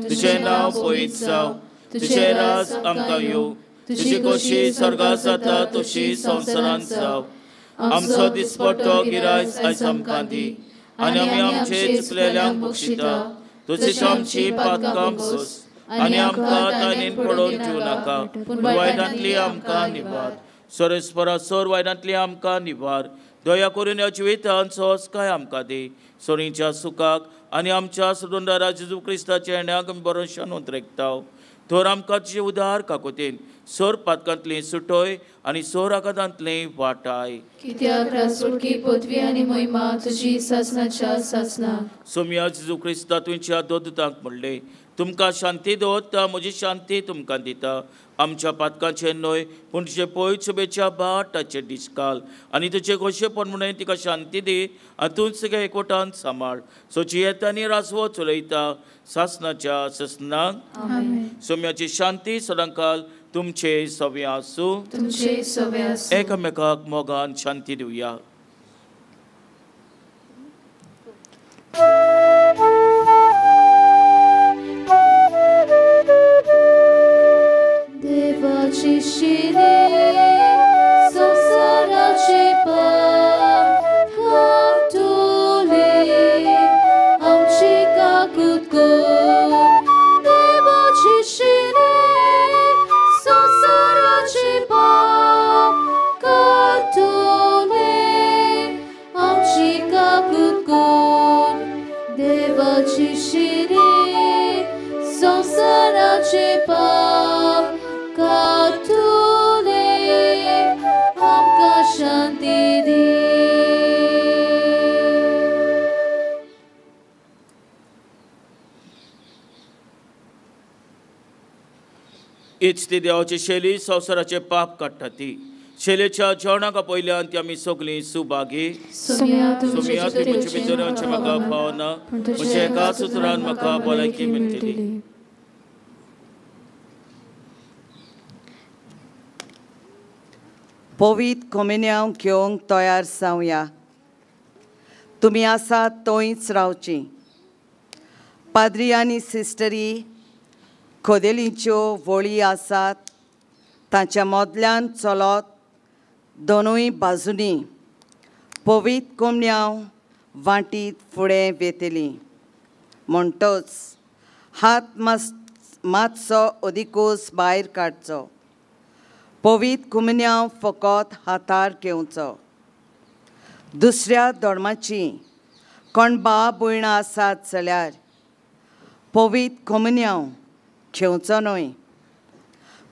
तुझें नांव पवित्र जावं तुझें राज आमकां येवं तुजी कशी स्वर्गांत जाता तशी संवसारांत जावं. आमचो दिसपट्टो गिरायज आयज आमकां दी आनी आमी आमचे चुकलेल्यांक बक्षिता तशीच आमची पातकां भस आनी आमकां ताणेन पडोवन दिवं नाका पूण वायटांतली आमकां निवार. सोरेस्परा सोर वायटांतली आमकां निवार. दया करून ह्या जिवितांत सोंसकाय आमकां दी सोनीच्या सुखाक आनी आमच्या सुडोंडारा जेजू क्रिस्ताच्या येण्याक आमी भरोशान उतरेकताव. तर आमकां तुजे उदार काकुतीन सोर पातकांतली सुटोय आनी सोर आघातांतली वाटाय. कित्याक राजवटकी पदवी आनी महिमा तुजी सासणाच्या सासना. सोम्या जेजू क्रिस्ता तुमच्या दोदूतांक म्हणले तुमकां शांती दवरता म्हजी शांती तुमकां दिता. आमच्या पातकांचे न्हय पूण तुजे पयत शुभेच्या बाटाचे दिसकाल आनी तुजे कशेपण म्हणून तिका शांती दी आनी तूं सगळ्या एकवटान सांबाळ. सो जियेतानी राजवो चलयता सासणाच्या ससनांक. सोम्याची शांती सदांकाल तुमचे सवे आसूं. तुमचे सवे आसूं. एकामेकाक मोगान शांती दिवया. देवाची शिरी संसाराची पाप कातुली आमची काकूत कर. देवाची शिरी संसाराची पाप कातुली आमची काकूत कर. देवाची शिरी संसाराची पाप कातुले आमकां शांती दी. हीच ती देवाची शैली संवसाराचे पाप काडटा ती. शैलीच्या जेवणाका पयल्यान ती आमी सगळीं सुभागी. सोम्या सोम्या ती म्हज्या भितरचे म्हाका पावना म्हज्या एकाच उतरान म्हाका भलायकी मेळटली. पवित्र कम्युनियन घेवंक तयार जावया. तुमी आसात थंयच रावची. पाद्री आनी सिस्टरी खोदेलींच्यो वळी आसात तांच्या मोदल्यान चलत दोनूय बाजूंनी पवित्र कम्युनियन वांटीत फुडें वेतली. म्हणटच हात मातसो अदिकूच भायर काडचो. पवित्र कम्युनियन फकत हातार घेवचो. दुसऱ्या धर्माची कोण भाव भयण आसात जाल्यार पवित्र कम्युनियन घेवचो न्हय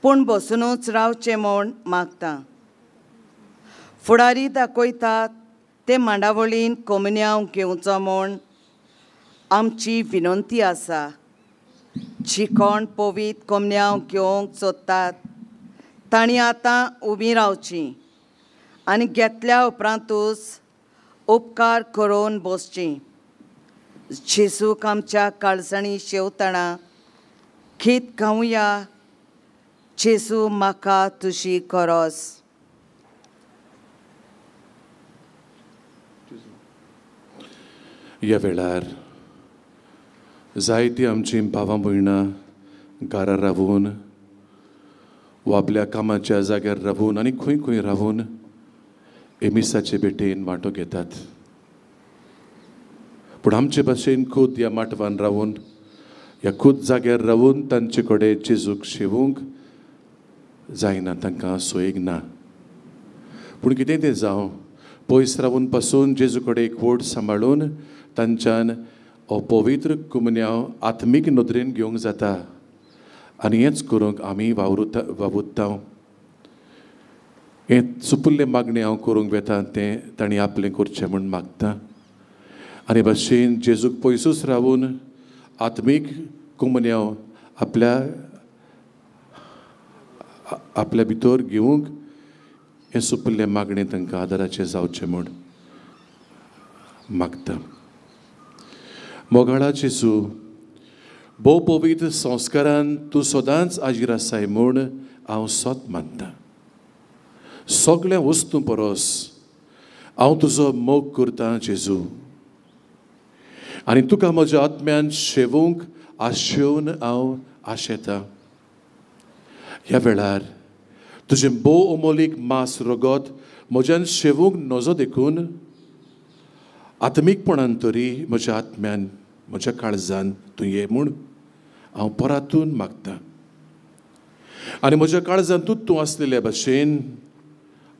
पूण बसूनच रावचें म्हूण मागता. फुडारी दाखयतात ते मांडावळीन कोमन्यांव घेवचो म्हूण आमची विनंती आसा. जी कोण पवित्र कोमन्यांव घेवंक सोदतात तांणी आतां उबीं रावचीं आनी घेतल्या उपरांतूच उपकार करून बसचीं. जेजूक आमच्या काळजांनी शेवतना गीत गावया. जेजू म्हाका तुजी गरज. ह्या वेळार जायतीं आमचीं भावां भयणां घरा रावून वा आपल्या कामाच्या जाग्यार रावून आनी खंय खंय रावून एमिसाचे भेटेन वांटो घेतात. पूण आमचे भाशेन खूद ह्या माटवान रावून ह्या खूद जाग्यार रावून तांचे कडेन जेजूक शेवूंक जायना, तांकां सोयेक ना. पूण कितें तें जावं, पयस रावून पासून जेजू कडेन एकवट सांबाळून तांच्यान हो पवित्र कुमन्यांव आत्मीक नदरेन घेवंक जाता. आनी हेंच करूंक आमी वावुरता. हें चुपुल्लें मागणें हांव करूंक वेता तें तांणी आपलें करचें म्हूण मागता. आनी भाशेन जेजूक पयसूच रावून आत्मीक कुमन्यांव आपल्या भितर घेवंक हें सुपुल्लें मागणें तांकां आदाराचें जावचें म्हूण मागता. मोगाळा जेजू, भोव पवित्र संस्कारान तूं सदांच आजीर आसाय म्हूण हांव सोत मानतां. सगळ्या वस्तू परस हांव तुजो मोग करतां जेजू. आनी तुका म्हज्या आत्म्यान शेवूंक आशेवन हांव आशेतां. ह्या वेळार तुजें भोव अमोलीक मास रगत म्हज्यान शेवूंक नजो देखून आत्मीकपणान तरी म्हज्या आत्म्यान म्हज्या काळजान तूं ये म्हूण हांव परातून मागतां. आनी म्हज्या काळजांतूच तूं आसलेल्या भाशेन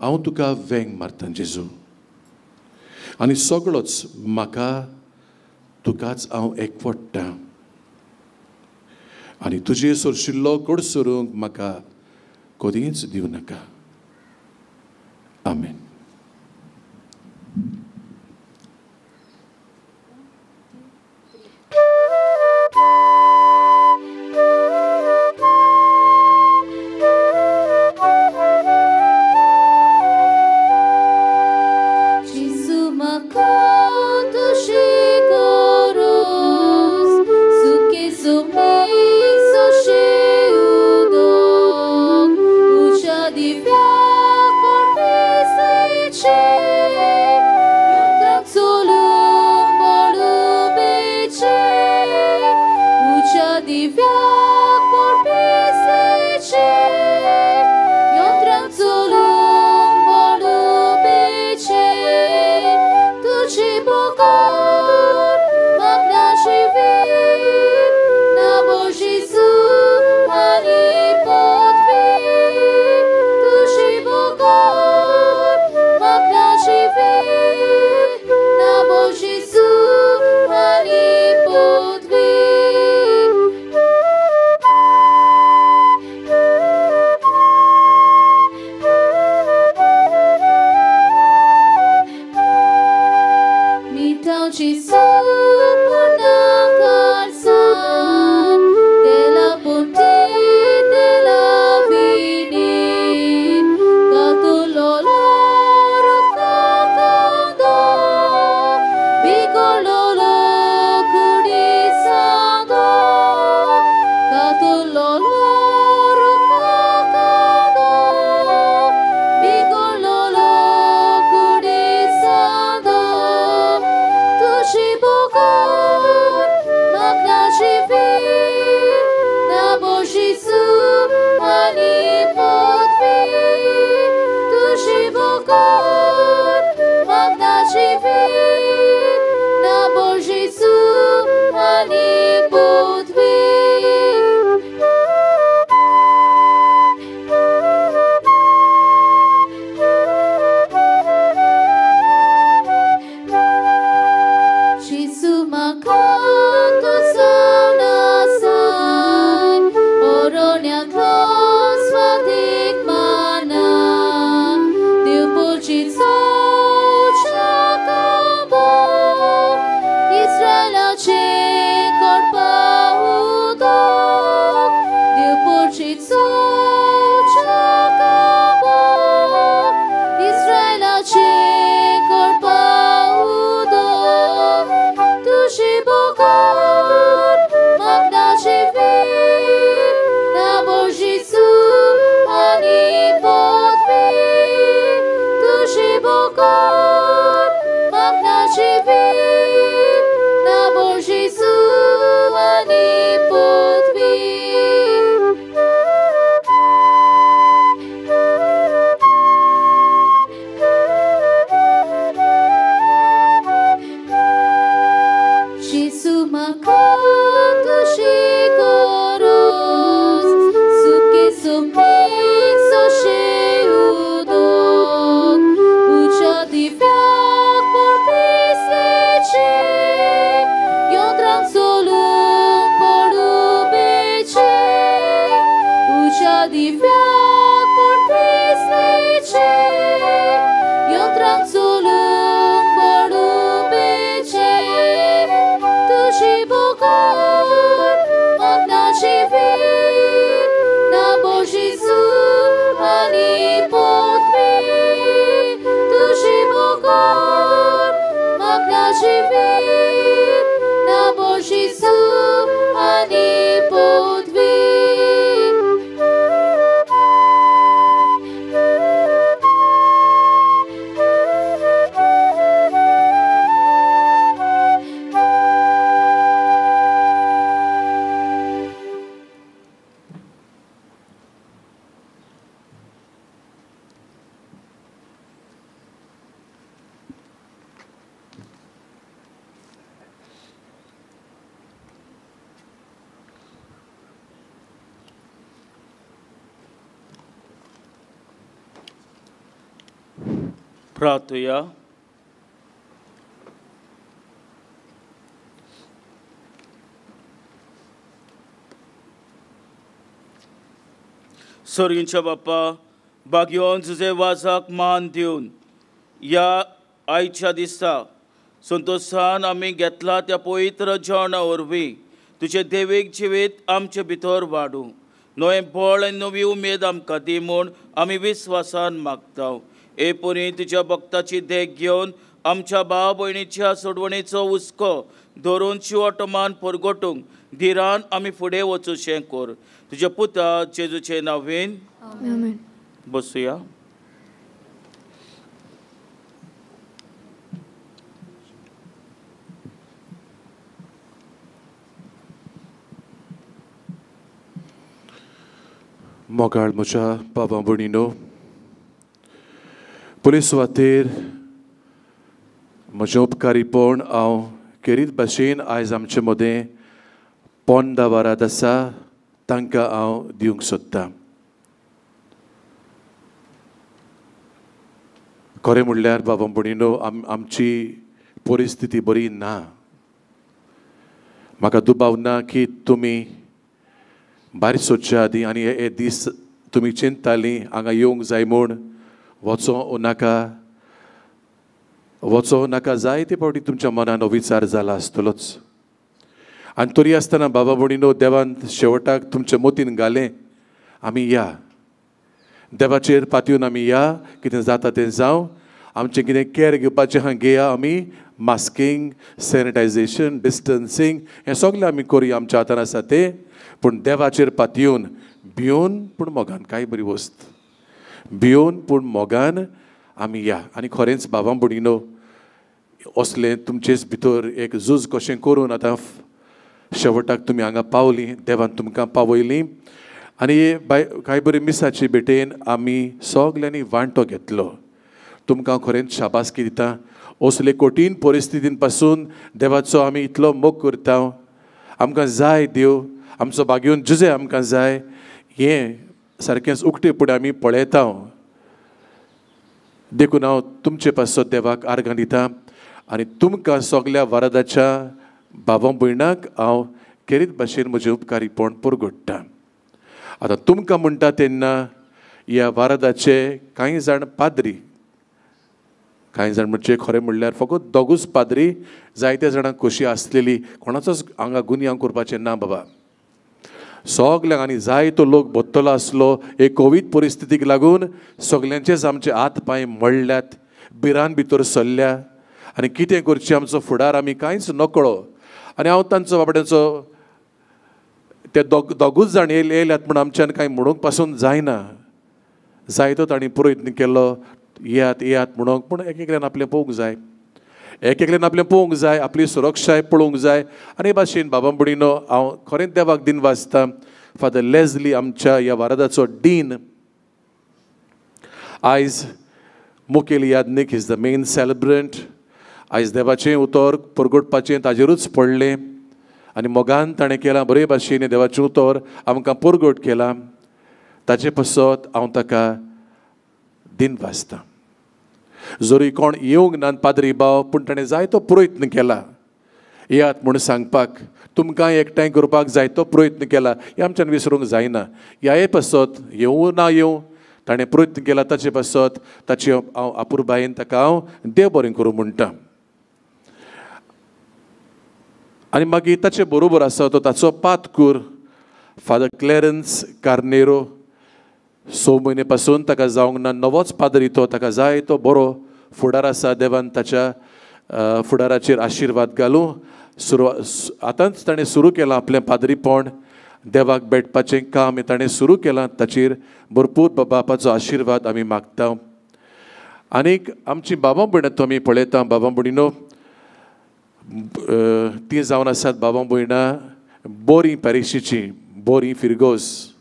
हांव तुका वेंग मारतां जेजू. आनी सगळोच म्हाका तुकाच हांव एकवडटां. आनी तुजे सोरशिल्लो कडसरूंक म्हाका कधीच दिवं नाका. आमेन. It's żywi na Boży złamani potwi. Jésus m'a touché coros, suke somnik so sheudok, ucha di fiak por pisleche, jądram solum por ubeche, ucha di fiak por pisleche, jądram solum por ubeche. Tuži Bogor, mogna živit na Boží zúmani potvi. Tuži Bogor, mogna živit na Boží zúmani potvi. प्रार्थया. सर्गींच्या बाप्पा, भाग्योन तुझे वाजाक मान दिवन या आयच्या दिसा संतोषान आमी घेतला त्या पवित्र जेवणा वरवीं तुझे देवीक जिवीत आमचे भितर वाडूं, नवें बळ आनी नवी उमेद आमकां दी म्हूण आमी विस्वासान मागता. हे पुरी तुज्या भक्ताची देख घेवन आमच्या भाव भयणीच्या सोडवणेचो हुस्को धरून शिवटमान परगटूंक धिरान आमी फुडें वचूचें कर. तुज्या पुता जेजूचे नांवेन बसुया. मोगाळ म्हज्या बाबा भयणीनो, पुलीस सुवातेर म्हजें उपकारीपण हांव केरीत भाशेन आयज आमचे मदें पोंदा वाराद आसा तांकां हांव दिवंक सोदतां. खरें म्हणल्यार बाबा भयणीनो, आमची परिस्थिती बरी ना. म्हाका दुबाव ना की तुमी भायर सोदच्या आदी आनी हे दीस तुमी चिंततालीं हांगा येवंक जाय म्हूण. वचो नाका जायते फावटी तुमच्या मनान हो विचार जाला आसतलोच. आनी तरी आसतना बाबा भयणीनो, देवान शेवटाक तुमच्या मतीन घालें आमी या, देवाचेर पातयेवन आमी या, कितें जाता तें जावं. आमचें कितें कॅर घेवपाचें आहा घेया आमी. मास्कींग, सॅनिटायझेशन, डिस्टन्सींग हें सगळें आमी करुया, आमच्या हातान आसा तें. पूण देवाचेर पातयेवन भियोन पूण मोगान, काय बरी वस्त, भियोन पूण मोगान आमी या. आनी खरेंच बाबा भयणीनो, असलें तुमचेच भितर एक झूज कशें करून आतां शेवटाक तुमी हांगा पावलीं, देवान तुमकां पावयलीं. आनी कांय बरी मिसाची भेटेन आमी सगल्यांनी वांटो घेतलो. तुमकां खरेंच शाबासकी दिता. असले कठीण परिस्थितीन पासून देवाचो आमी इतलो मोग करता. आमकां जाय देव, आमचो भाग्योन जुजे आमकां जाय. हें सारकेंच उक्ते फुडें आमी पळयता. देखून हांव तुमचे पासो देवाक आर्गां दिता. आनी तुमकां सगल्या वारादाच्या बाबा भयणाक हांव केरीत भाशेन म्हजें उपकारीपण परगट्टा. आतां तुमकां म्हणटा तेन्ना ह्या वारादाचे कांय जाण पाद्री, कांय जाण म्हणजे खरें म्हणल्यार फकत दोगूच पाद्री, जायत्या जाणांक खोशी आसलेली, कोणाचोच हांगा गुन्यांव करपाचें ना बाबा. सगल्यांक आनी जायतो लोक भोत्तलो आसलो. हे कोवीड परिस्थितीक लागून सगल्यांचेच आमचे हात पांय मळ्ळ्यात, बिरान भितर सरल्या. आनी कितें करचें आमचो फुडार आमी कांयच नकळो. आनी हांव तांचो बाबड्याचो ते दोगूच जाण येयल्यात म्हूण आमच्यान कांय म्हणूंक पासून जायना. जायतो तांणी प्रयत्न केलो येयात येयात म्हणूंक, पूण एक एकल्यान आपलें पळोवंक जाय. एक एकल्यान आपलें पळोवंक जाय, आपली सुरक्षाय पळोवंक जाय. आनी भाशेन बाबा बुडीनो हांव खरेंच देवाक दिन वाचता. फादर लेझली आमच्या ह्या वारादाचो डीन आयज मुखेल यादनीक इज द मेन सेलिब्रंट. आयज देवाचें उतर परगटपाचें ताजेरूच पडलें आनी मोगान ताणें केलां बरे भाशेन देवाचें उतर आमकां परगट केलां. ताचे पासत हांव ताका दिन वाचता. जरी कोण येवंक ना पाद्री भाव पूण ताणें जायतो प्रयत्न केला येयात म्हूण सांगपाक. तुमकां एकठांय करपाक जायतो प्रयत्न केला हें आमच्यान विसरूंक जायना. ह्याय पासत येवं ना येवं ताणें प्रयत्न केला. ताचे पासत ताची हांव आपुरबायेन ताका हांव देव बरें करूं म्हणटा. आनी मागीर ताचे बरोबर आसा तो ताचो पातकूर फादर क्लेरन्स कार्नेरो. 6 म्हयने पासून ताका जावंक ना नवोच पाद्री तो. ताका जाय तो बरो फुडार आसा. देवान ताच्या फुडाराचेर आशिर्वाद घालूं. आतांच ताणें सुरू केलां आपलें पाद्रीपण. देवाक भेटपाचें काम ताणें सुरू केलां. ताचेर भरपूर बापाचो आशिर्वाद आमी मागता. आनीक आमची बाबा भयणां आमी पळयता. बाबा भयणीनो ती जावन आसात बाबा भयणां बोरी पॅरिशीची, बोरी फिरगोस.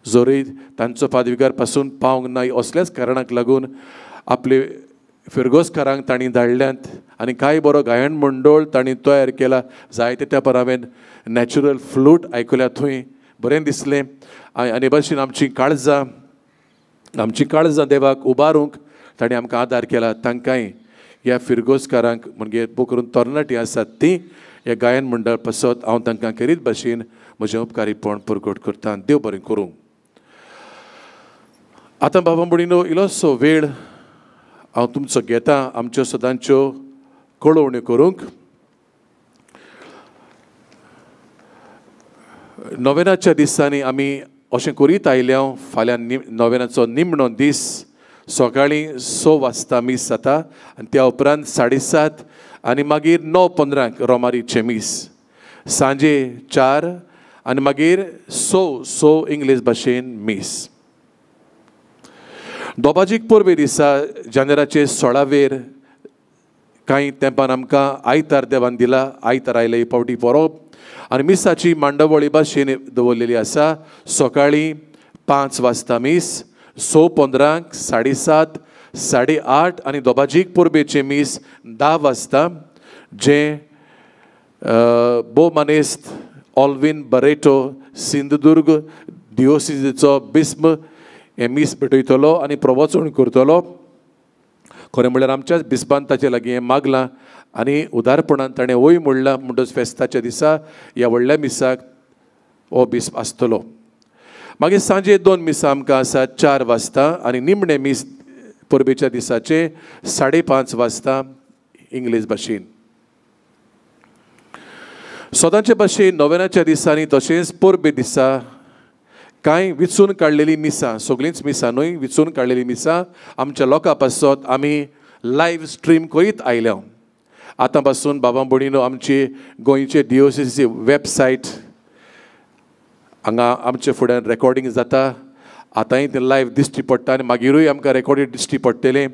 जोरी तांचो पादविकार पासून पावंक ना असल्याच कारणाक लागून आपले फिरगोसकारांक तांणी धाडल्यांत. आनी कांय बरो गायन मंडळ तांणी तयार केला. जायते तेंपार हांवें नॅचरल फ्लूट आयकल्या थंय बरें दिसलें. आनी भाशेन आमची काळजां देवाक उबारूंक ताणें आमकां आदार केला. तांकांय ह्या फिरगोसकारांक म्हणजे करून तरणाटीं आसात तीं ह्या गायन मंडळ पासत हांव तांकां करीत भाशेन म्हजें उपकारीपण परगट करता. देव बरें करूं. आतां बाबा भयणीनो इल्लोसो वेळ हांव तुमचो घेता आमच्यो सदांच्यो कळोवण्यो करूंक. नोवेनाच्या दिसांनी आमी अशें करीत आयल्या. फाल्यां नोवेनाचो निमणो दीस सकाळीं 6 वाजता मीस जाता आनी त्या उपरांत 7:30 आनी मागीर 9:15 रोमारीचे मीस. सांजे 4 आनी मागीर 6 इंग्लीश भाशेन मीस. दोबाजीक परबे दिसा जानेराचे 16वेर कांय तेंपान आमकां आयतार देवान दिला. आयतार आयले ही पावटी परोवप आनी मिसाची मांडवळी भाशेन दवरलेली आसा. सकाळीं 5 वाजता मीस, 6:15, 7:30, 8:30 आनी दोबाजीक परबेचे मीस 10 वाजता. जे बो मानेस्त ऑल्विन बरेटो सिंधुदुर्ग दिओसिसीचो बिस्म हे मीस भेटयतलो आनी प्रवचन करतलो. खरें म्हणल्यार आमच्याच बिस्पान ताचे लागीं हें मागलां आनी उदारपणान ताणें वय म्हणलां. म्हणटच फेस्ताच्या दिसा ह्या व्हडल्या मिसाक हो बिस्प आसतलो. मागीर सांजे 2 मिसां आमकां आसात 4 वाजता आनी निमणे मीस परबेच्या दिसाचे 5:30 वाजता इंग्लीश भाशेन. सदांचे भाशेन नोवेनाच्या दिसांनी तशेंच परबे दिसा कांय विचून काडलेली मिसां, सगळींच मिसां न्हय, विचून काडलेली मिसां आमच्या लोकां पासत आमी लायव्ह स्ट्रीम करीत आयल्या. आतां पासून बाबा भयणीनो आमची गोंयचे डिओसिसी वेबसायट हांगा आमचे फुड्यान रेकॉर्डिंग जाता. आतांय तें लायव्ह दिश्टी पडटा आनी मागीरूय आमकां रेकॉर्डेड दिश्टी पडटलें.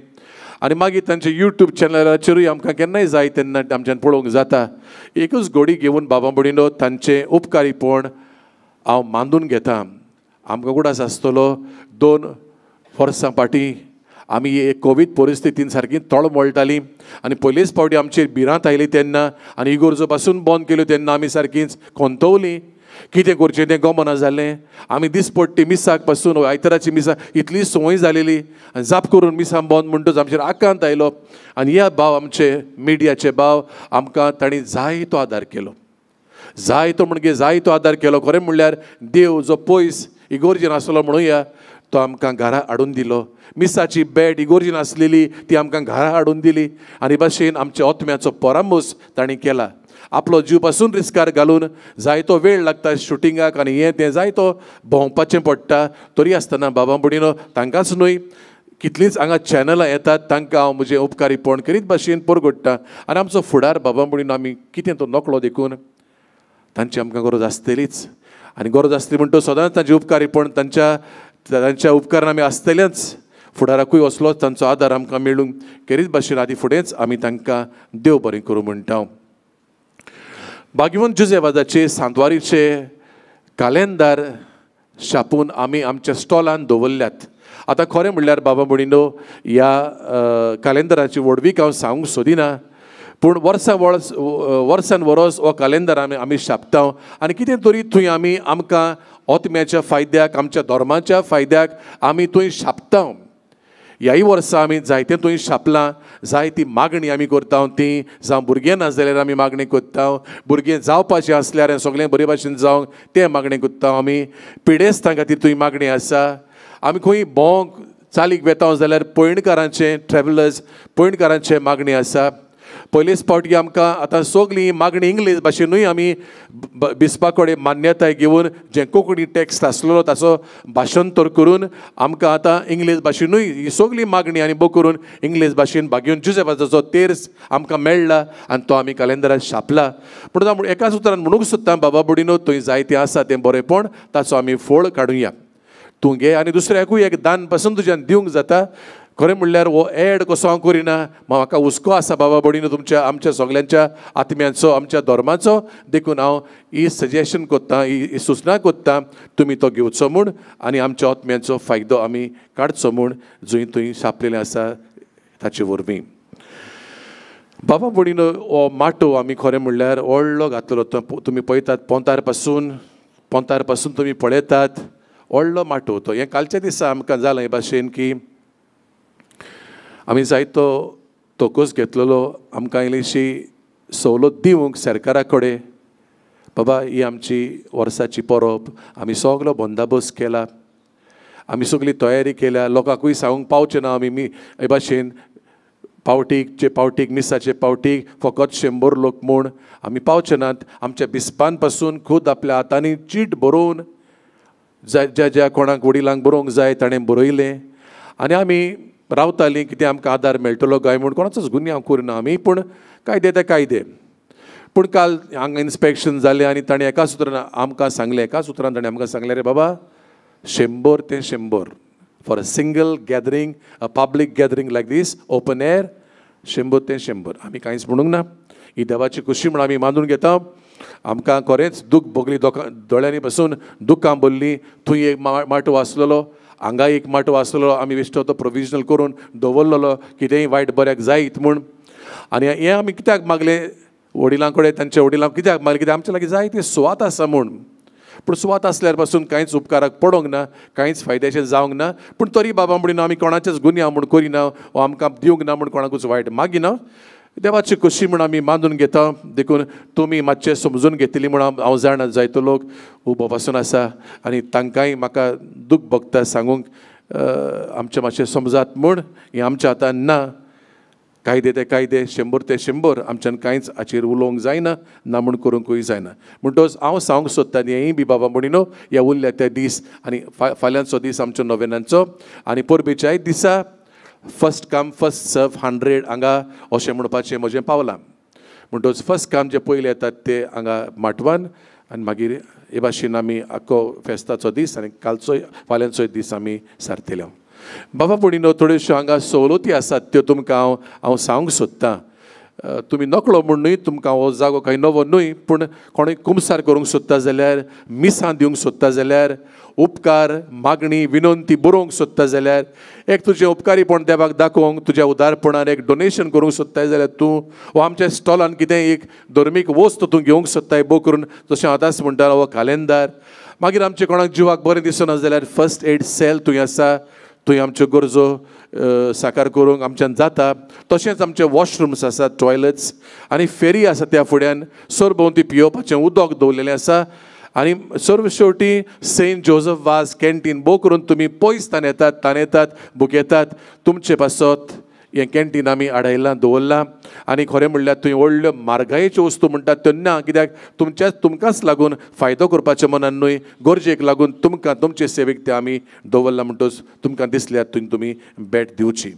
आनी मागीर तांचे यूट्यूब चॅनलाचेरूय आमकां केन्नाय जाय तेन्ना आमच्यान पळोवंक जाता. एकूच घोडी घेवन बाबा भयणीनो तांचें उपकारीपण हांव मानून घेता. आमकां कुडास आसतलो 2 वर्सां फाटीं आमी एक कोवीड परिस्थितीन सारकी तळमळटालीं आनी पयलेच फावटी आमचेर भिरांत आयली तेन्ना आनी इगोर्जो पासून बंद केल्यो तेन्ना आमी सारकींच खोंतवलीं. कितें करचें तें गमना जालें. आमी दिसपट्टी मिसाक पासून आयताराची मिसां इतली संवय जालेली आनी जाप करून मिसां बंद म्हणटच आमचेर आकांत आयलो. आनी ह्या भाव आमचे मिडियाचे भाव आमकां तांणी जायतो आदार केलो. जायतो म्हणजे जायतो आदार केलो. खरें म्हणल्यार देव जो पयस इगोर्जीन आसलो म्हणुया तो आमकां घरा हाडून दिलो. मिसाची बॅट इगोर्जीन आसलेली ती आमकां घरा हाडून दिली. आनी भाशेन आमच्या ओतम्याचो परामोस तांणी केला. आपलो जीव पासून रिस्कार घालून जायतो वेळ लागता शुटिंगाक आनी हें तें जायतो भोंवपाचें पडटा. तरी आसतना बाबा भयणीनो तांकांच न्हय कितलींच हांगा चॅनलां येतात तांकां हांव म्हजें उपकारीपण करीत भाशेन परगट्टा. आनी आमचो फुडार बाबा भयणीनो आमी कितें तो नकळो देखून तांची आमकां गरज आसतलीच. आनी गरज आसतली म्हणटो सदांच तांचे उपकारीपण तांच्या उपकारान आमी आसतलेच. फुडाराकूय असलो तांचो आदार आमकां मेळूंक केरीच भाशेन आदी फुडेंच आमी तांकां देव बरें करूं म्हणटा. भाग्यवंत जुजेवादाचे सांतवारीचे कॅलेंडर छापून आमी आमच्या स्टॉलान दवरल्यात. आतां खरें म्हणल्यार बाबा भयणीनो ह्या कॅलेंडराची व्हडवीक हांव सांगूंक सोदिना, पूण वर्सान वरोस हो कॅलेंडर आमी छापता आनी कितें तरी थंय आमी आमकां आत्म्याच्या फायद्याक आमच्या धर्माच्या फायद्याक आमी थंय छापता. ह्याय वर्सा आमी जायतें थंय छापलां, जायती मागणी आमी करता. ती जावं भुरगें ना जाल्यार आमी मागणी करता, भुरगें जावपाचें आसल्यार सगळें बरे भाशेन जावंक तें मागणी करता आमी. पिडेस्तां खातीर थंय मागणी आसा. आमी खंय भोंवंक चालीक वेता जाल्यार पैंगीणकारांचें ट्रॅव्हलर्स पैंगीणकारांचें मागणी आसा. पयलेच फावटी आमकां आतां सगळी मागणी इंग्लीश भाशेनूय आमी बिस्पा कडेन मान्यताय घेवन जें कोंकणी टॅक्स्ट आसलेलो ताचो भाशंतर करून आमकां आतां इंग्लीश भाशेनूय ही सगळी मागणी आनी बो करून इंग्लीश भाशेन भाग्यवंत जुजेवादाचो तेर्स आमकां मेळ्ळा आनी तो आमी कॅलेंडरार छापला. पूण एकाच उतरान म्हणूंक सोदता बाबा भयणीनो थंय जायतें आसा तें बरेंपण ताचो आमी फोळ काडुया. तूं घे आनी दुसऱ्याकूय एक दान पासून तुज्यान दिवंक जाता. खरें म्हणल्यार हो एड कसो हांव करिना, म्हाका हुस्को आसा बाबा भयणीनो तुमच्या आमच्या सगल्यांच्या आत्म्यांचो आमच्या धर्माचो, देखून हांव ही सजेशन कोत्ता, ही सुचना कोत्ता तुमी तो घेवचो म्हूण आनी आमच्या आत्म्यांचो फायदो आमी काडचो म्हूण जंय थंय छापलेलें आसा ताचे वरवीं. बाबा भयणीनो हो माटो आमी खरें म्हणल्यार व्हडलो घातलो. तुमी पळयतात पोंतार पासून तुमी पळयतात व्हडलो माटो तो. हें कालच्या दिसा आमकां जालें हे भाशेन की आमी जायतो तोकोस घेतलेलो. आमकां इल्लीशी सवलत दिवंक सरकारा कडेन बाबा ही आमची वर्साची परब, आमी सगलो बंदोबस्त केला, आमी सगळी तयारी केल्या. लोकांकूय सांगूंक पावचें ना आमी हे भाशेन पावटीक मिसाचे पावटीक फकत 100 लोक म्हूण आमी पावचे नात. आमच्या बिस्पान पासून खूद आपल्या हातांनी चीट बरोवन ज्या कोणाक वडिलांक बरोवंक जाय ताणें बरयलें आनी आमी रावतालीं. कितें आमकां आदार मेळटलो गाय म्हूण कोणाचोच गुन्यांव हांव करिना आमी, पूण कायदे ते कायदे. पूण काल हांगा इन्स्पेक्शन जालें आनी ताणें एकाच उतरान आमकां सांगलें, ताणें आमकां सांगलें रे बाबा 100 ते 100 for a single gathering, a public gathering like this open air 100 ते 100. आमी कांयच म्हणूंक ना. ही देवाची खुशी म्हूण आमी मानून घेता. आमकां खरेंच दूख भोगली, दोळ्यांनी पासून दुखां भरलीं. थंय एक माटो आसलेलो, हांगा एक माटो आसलेलो, आमी बेश्टो तो प्रोविजनल करून दवरलेलो कितेंय वायट बऱ्याक जायत म्हूण. आनी हें आमी कित्याक मागलें वडिलां कडेन, तांच्या वडिलांक कित्याक मागलें, कित्याक आमच्या लागीं जायती सुवात आसा म्हूण. पूण सुवात आसल्यार पासून कांयच उपकाराक पडोंक ना, कांयच फायद्याचें जावंक ना. पूण तरी बाबा म्हणून आमी कोणाचेच गुन्यांव म्हूण करिना, वो आमकां दिवंक ना म्हूण कोणाकूच वायट मागिना. देवाची खुशी म्हूण आमी मानून घेता. देखून तुमी मातशें समजून घेतली म्हूण हांव जाणा जायतो लोक उबो पासून आसा आनी तांकांय म्हाका दूख भोगता सांगूंक आमचें मातशें समजात म्हूण. हें आमच्या हातान ना. कायदे ते कायदे 100 ते 100 आमच्यान कांयच हाचेर उलोवंक जायना, ना म्हूण करूंकूय जायना. म्हणटच हांव सांगूंक सोदतां हेंय बी बाबा भयणीनो ह्या उरल्या ते दीस आनी फाल्यांचो दीस आमच्या नोवेनांचो आनी परबेच्याय दिसा फर्स्ट कम फर्स्ट सर्व 100 हांगा अशें म्हणपाचें म्हजें पावलां. म्हणटच फर्स्ट कम जे पयले येतात ते हांगा माटवान आनी मागीर हे भाशेन आमी आख्खो फेस्ताचो दीस आनी कालचोय फाल्यांचोय दीस आमी सारतले. बाबा भयणीनो थोड्योश्यो हांगा सवलती आसात त्यो तुमकां हांव सांगूंक सोदतां. तुमी नकळो म्हूण न्हय, तुमकां हो जागो कांय नवो न्हय, पूण कोणूय कुमसार करूंक सोदता जाल्यार, मिसां दिवंक सोदता जाल्यार, उपकार मागणी विनंती बरोवंक सोदता जाल्यार, एक तुजें उपकारीपण देवाक दाखोवंक तुज्या उदारपणान एक डोनेशन करूंक सोदताय जाल्यार तूं, वो आमच्या स्टॉलान कितें एक धर्मीक वस्त तूं घेवंक सोदताय बो करून, जशें आतांच म्हणटा हो कॅलेंडर. मागीर आमचें कोणाक जिवाक बरें दिसना जाल्यार फर्स्ट एड सेल थंय आसा, थंय आमच्यो गरजो साकार करूंक आमच्यान जाता. तशेंच आमचे वॉशरूम्स आसात, टॉयलेट्स आनी फेरी आसा त्या फुड्यान. सरभोंवती पियेवपाचें उदक दवरलेलें आसा आनी सर्व शेवटी सेंट जोझफ वाज कॅन्टीन बो करून तुमी पयस तानेतात बुकेतात. तुमचे पासत हें कॅन्टीन आमी आडायलां दवरलां आनी खरें म्हणल्यार थंय व्हडल्यो म्हारगायेच्यो वस्तू म्हणटात त्यो ना, कित्याक तुमकांच लागून फायदो करपाच्या मनान न्हय, गरजेक लागून तुमकां तुमचे सेवेक ते आमी दवरला. म्हणटच तुमकां दिसल्यार थंय तुमी भेट दिवची.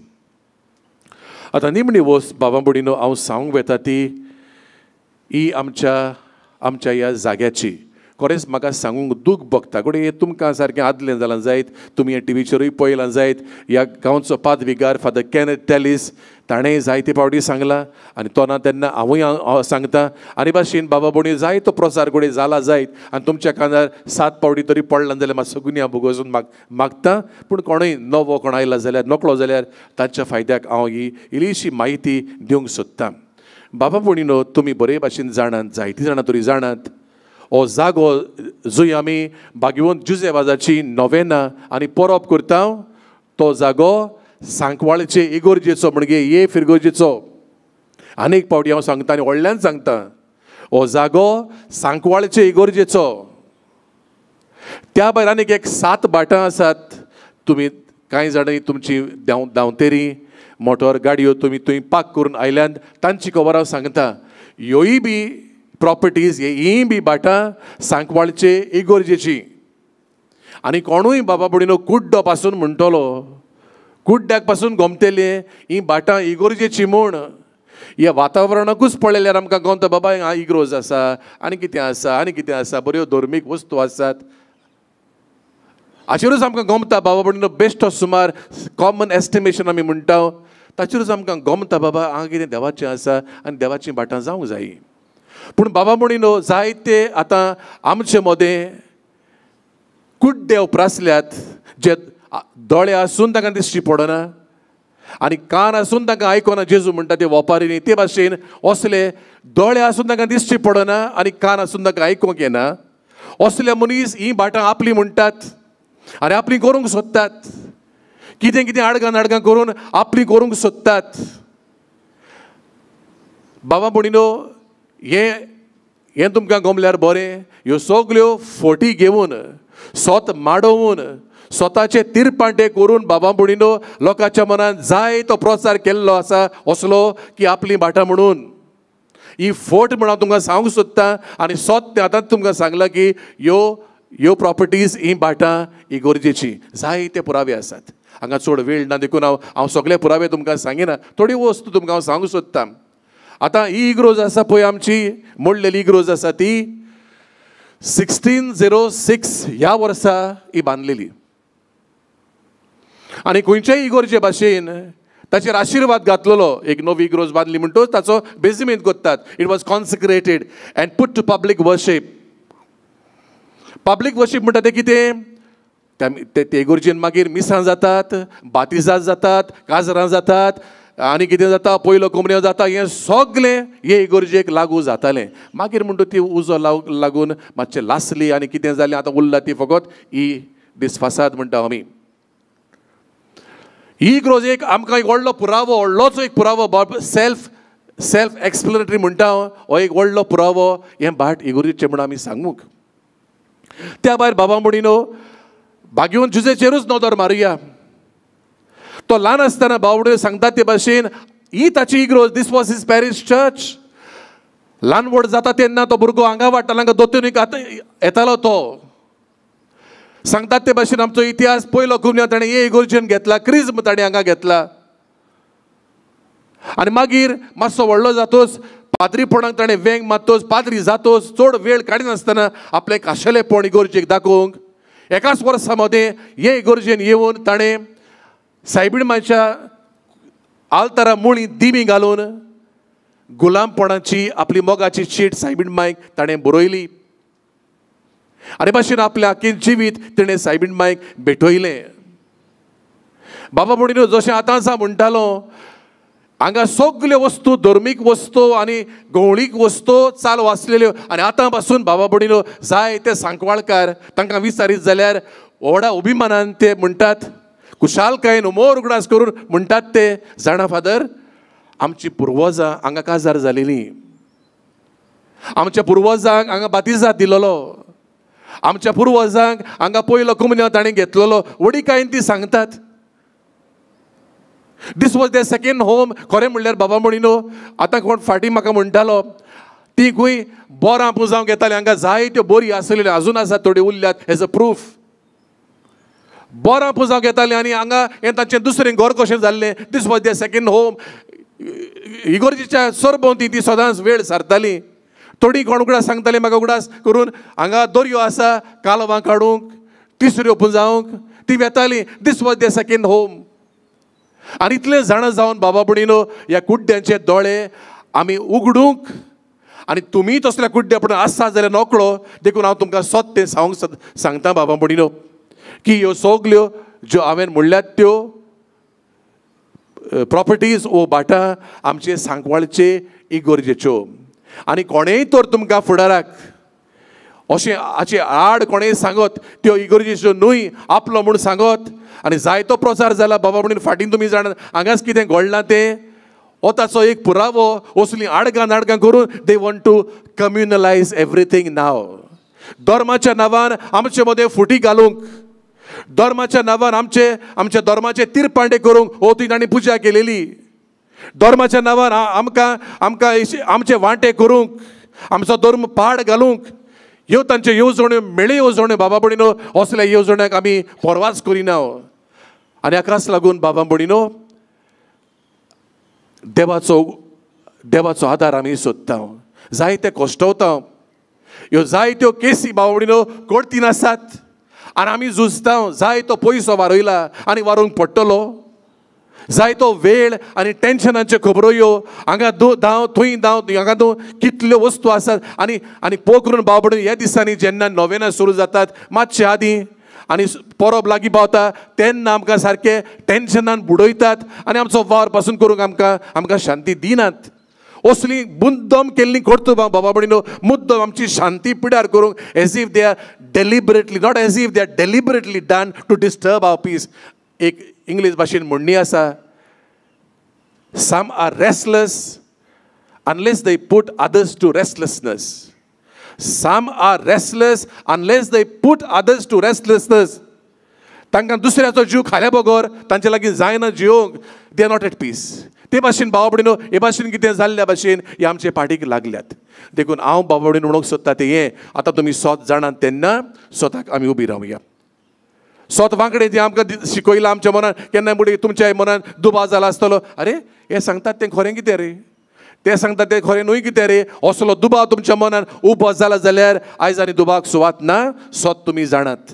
आतां निमणी वस्त बाबा भयणीनो हांव सांगूंक वेता ती ही आमच्या ह्या जाग्याची. खरेंच म्हाका सांगूंक दूख भोगता घोडये तुमकां सारकें आदलें जालां जायत तुमी हे टिवीचेरूय पळयलां जायत ह्या गांवचो पादविगार फादर कॅनेथ टॅलिस ताणें जायते फावटी सांगलां आनी तो ना तेन्ना हांवूय सांगतां आनी भाशेन बाबा भोंवडी जायतो प्रसार घोडये जाला जायत आनी तुमच्या कानार 7 फावटी तरी पडलां जाल्यार मातसो गुन्यांव भोगोसून मागतां पूण कोणूय नवो कोण आयला जाल्यार नकळो जाल्यार तांच्या फायद्याक हांव ही इल्लीशी म्हायती दिवंक सोदतां बाबा भोंवडीनो तुमी बरे भाशेन जाणात जायतीं जाणां तरी जाणात हो जागो जंय आमी भाग्यवंत जुजेवाजाची नोवेना आनी परब करता तो जागो सांकवाळचे इगोर्जेचो म्हणजे ये फिरगोर्जेचो आनीक फावटी हांव सांगता आनी व्हडल्यान सांगता हो जागो सांकवाळचे इगोर्जेचो त्या भायर आनीक एक 7 भाटां आसात तुमी कांय जाणां तुमची धांवतेरी मोटर गाडयो तुमी थंय पार्क करून आयल्यान तांची खबर हांव सांगता ह्योय बी प्रॉपर्टीज हीं बी भाटां सांकवाळचे इगोर्जेची आनी कोणूय बाबा भोंवडीनो कुड्डो पासून म्हणटलो कुड्ड्याक पासून गोमतेले ही भाटां इगोर्जेची म्हूण ह्या वातावरणाकूच पळयल्यार आमकां गोमता बाबा हांगा इग्रोज आसा आनी कितें आसा बऱ्यो धर्मीक वस्तू आसात हाचेरूच आमकां गोमता बाबा भोंवडीनो बेश्टो सुमार कॉमन एस्टिमेशन आमी म्हणटा ताचेरूच आमकां गोमता बाबा हांगा कितें देवाचें आसा आनी देवाचीं भाटां जावंक जायी पूण बाबा भोंवडीनो जायते आतां आमचे मदें कुड्डे उपरासल्यात जे दोळे आसून तांकां दिश्टी पडना आनी कान आसून तांकां आयकना जेजू म्हणटा ते वेपारीनी ते भाशेन असले दोळे आसून तांकां दिश्टी पडना आनी कान आसून तांकां आयकूंक येना असले मनीस ही भाटां आपली म्हणटात आनी आपली करूंक सोदतात कितें कितें आडगां करून आपली करूंक सोदतात बाबा भोंवडीनो हें तुमकां गमल्यार बरें ह्यो सगल्यो फोटी घेवन स्वत माडोवन स्वताचे तिरपांटे करून बाबा भोंवडीनो लोकांच्या मनान जाय तो प्रचार केल्लो आसा असलो की आपली भाटां म्हणून ही फोट म्हण हांव तुमकां सांगूंक सोदतां आनी स्वत आतांच तुमकां सांगलां की ह्यो प्रॉपर्टीज ही भाटां ही गरजेची जायते पुरावे आसात हांगा चड वेळ ना देखून हांव सगळे पुरावे तुमकां सांगिना थोडी वस्तू तुमकां हांव सांगूंक सोदतां आतां ही इग्रोज आसा पळय आमची मोडलेली इग्रोज आसा ती 1606 ह्या वर्सा ही बांदलेली आनी खंयच्याय इगोर्जे भाशेन ताचेर आशिर्वाद घातलेलो एक नवी इग्रोज बांदली म्हणटच ताचो बेजिमेंत कोत्तात it was consecrated and put to public worship म्हणटा तें कितें ते इगोर्जेन मागीर मिसां जातात बातिजां जातात काजरां जातात आनी कितें जाता पयलो कोमऱ्यो जाता हें सगलें हे इगोर्जेक लागू जातालें मागीर म्हणटा ती उजो लागून मातशें लासली आनी कितें जालें आतां उरला ती फकत ही दिसफासाद म्हणटा आमी ही इग्रोज एक आमकां एक व्हडलो पुरावो व्हडलोच एक पुरावो सेल्फ एक्सप्लेनेटरी म्हणटा हो एक व्हडलो पुरावो हें भाट इगोर्जेचें म्हणून आमी सांगूंक त्या भायर बाबा भोंवडीनो भाग्यवंत जुजेचेरूच नदर मारुया तो ल्हान आसतना बाबा भोंवडीनो सांगता ते भाशेन ही ताची इग्रोज this was his parish church ल्हान व्हड जाता तेन्ना तो भुरगो हांगा वाडटालो हांगा दोतोनीक येतालो तो सांगतात ते भाशेन आमचो इतिहास पयलो गुन्यांव ताणें हे इगोर्जेन घेतला क्रिज्म ताणें हांगा घेतला आनी मागीर मातसो व्हडलो जातोच पाद्रीपणाक ताणें वेंग मातोच पाद्री जातोच चड वेळ काडिनासतना आपलें खाशेलेपण इगोर्जेक दाखोवंक एकाच वर्सा मदें हे इगोर्जेन येवन ताणें सायबीणमाच्या आल्तारा मुळी दिमी घालून गुलामपणाची आपली मोगाची चीट सायबीणमायक ताणें बरयली आनी भाशेन आपलें आख्खें जिवीत तिणें सायबीणमायक भेटयलें बाबा भोंवडीनो जशें आतां आसा म्हणटालो हांगा सगल्यो वस्तू धर्मीक वस्तू आनी गवळीक वस्तू चालू आसलेल्यो आनी आतां पासून बाबा भोंवडीनो जाय ते सांकवाळकार तांकां विचारीत जाल्यार व्हडा अभिमानान ते म्हणटात कुशालकायेन उमोर उगडास करून म्हणटात ते जाणा फादर आमची पुर्वजां हांगा काजार जालेलीं आमच्या पुर्वजांक हांगा बातिजां दिलोलो आमच्या पुर्वजांक हांगा पयलो कुमन्यांव ताणें घेतलेलो वडीकायेन ती सांगतात this was there second home खरें म्हणल्यार बाबा भोंवडीनो आतां कोण फाटीं म्हाका म्हणटालो ती खंय बोरां पुजावंक येतालीं हांगा जायत्यो बोरी आसलेल्यो अजून आसात थोड्यो उरल्यात एज अ प्रूफ बोरां पुजावंक येतालीं आनी हांगा हें तांचें दुसरें घर कशें जाल्लें this was there second home इगोर्जेच्या सरभोंवती ती सदांच वेळ सारताली थोडी कोण उगडास सांगताले म्हाका उगडास करून हांगा दर्यो आसा कालवां काडूंक तिसऱ्यो पुंजावंक ती वेताली. This was the second home. आनी इतलें जाणा जावन बाबा भयणीनो ह्या कुड्ड्यांचे दोळे आमी उगडूंक आनी तुमी तसल्या कुड्ड्या आसा जाल्यार नकळो देखून हांव तुमकां सत्य सांगता बाबा भयणीनो की ह्यो सगल्यो ज्यो हांवें म्हणल्यात त्यो प्रॉपर्टीज वो भाटां आमचे सांकवाळचे इगोर्जेच्यो. आनी कोणेय तर तुमकां फुडाराक अशें हाचे आड कोणेय सांगत त्यो इगोर्जेच्यो न्हय आपलो म्हूण सांगत आनी जायतो प्रचार जाला बाबा म्हणून फाटीं तुमी जाणात हांगाच कितें घडलां तें हो ताचो एक पुरावो. असलीं आडगां नाडगां करून दे वॉन्ट टू कम्युनलायज एवरीथींग नाव. धर्माच्या नांवान आमचे मदें फुटी घालूंक, धर्माच्या नांवान आमच्या धर्माचे तिरपांडे करूंक हो ती तांणी पुजा केलेली. धर्माच्या नांवान आमकां आमचे वांटे करूंक, आमचो धर्म पाड घालूंक ह्यो तांच्यो येवजण्यो मेळे येवजण्यो बाबा भयणीनो असल्या येवजण्याक आमी परवाच करिना. आनी हाकाच लागून बाबा भयणीनो देवाचो आदार आमी सोदता. जायते कश्टवता. ह्यो जायत्यो केसी बाबा भयणीनो कोर्टीन आसात आनी आमी झुजता. जायतो पयसो वारयला आनी वारोवंक पडटलो. जायतो वेळ आनी टेन्शनाच्यो खबरो ह्यो हांगा धांव थंय धांव हांगा तूं कितल्यो वस्तू आसात आनी पो करून बाबा भयणीनो ह्या दिसांनी जेन्ना नोवेनां सुरू जातात मातशे आदीं आनी परब लागीं पावता तेन्ना आमकां सारके टेन्शनान बुडयतात आनी आमचो वावर पासून करूंक आमकां शांती दिनात. असली मुद्दम केल्ली करता बाबा भयणीनो मुद्दम आमची शांती पिड्यार करूंक as if they are deliberately not as if they are deliberately done to disturb our peace. एक इंग्लीश भाशेन म्हणणी आसा some are restless unless they put others to restlessness. Some are restless unless they put others to restlessness. तांकां दुसऱ्याचो जीव खाल्या बगर तांचे लागीं जायना जियोंक. They are not at peace. ते भाशेन बाबा भयणीनो हे भाशेन कितें जाल्ल्या भाशेन हे आमचे पाठीक लागल्यात. देखून हांव बाबा भयणीनो म्हणूंक सोदता तें हें आतां तुमी स्वत जाणात तेन्ना स्वताक आमी उबी रावया. स्वत वांकडे जें आमकां शिकयलां आमच्या मनान केन्ना फुडें तुमच्या मनान दुबाव जाला आसतलो अरे हे सांगतात तें खरें कितें रे ते सांगतात ते खरें न्हय कितें रे असलो दुबाव तुमच्या मनान उबो जाला जाल्यार आयज आनी दुबावाक सुवात ना. स्वत तुमी जाणात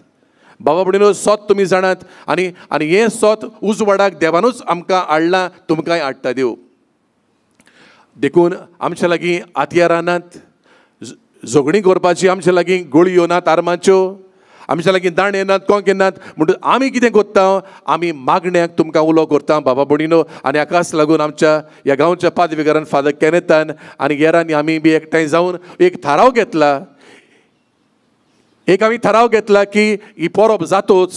बाबा भयणीनो स्वत तुमी जाणात आनी हें स्वत उजवाडाक देवानूच आमकां हाडलां तुमकांय हाडटा देव. देखून आमच्या लागीं हातयारां नात, झगडीं करपाची आमच्या लागीं गोळयो नात आर्माच्यो, आमच्या लागीं दांडे नात कोंके नात. म्हणटूच आमी कितें करता आमी मागण्याक तुमकां उलो करता बाबा भयणीनो. आनी हाकाच लागून आमच्या ह्या गांवच्या पादविकारान फादर कॅनेथान आनी हेरांनी आमी बी एकठांय जावन एक थाराव घेतला. आमी थाराव घेतला की ही परब जातोच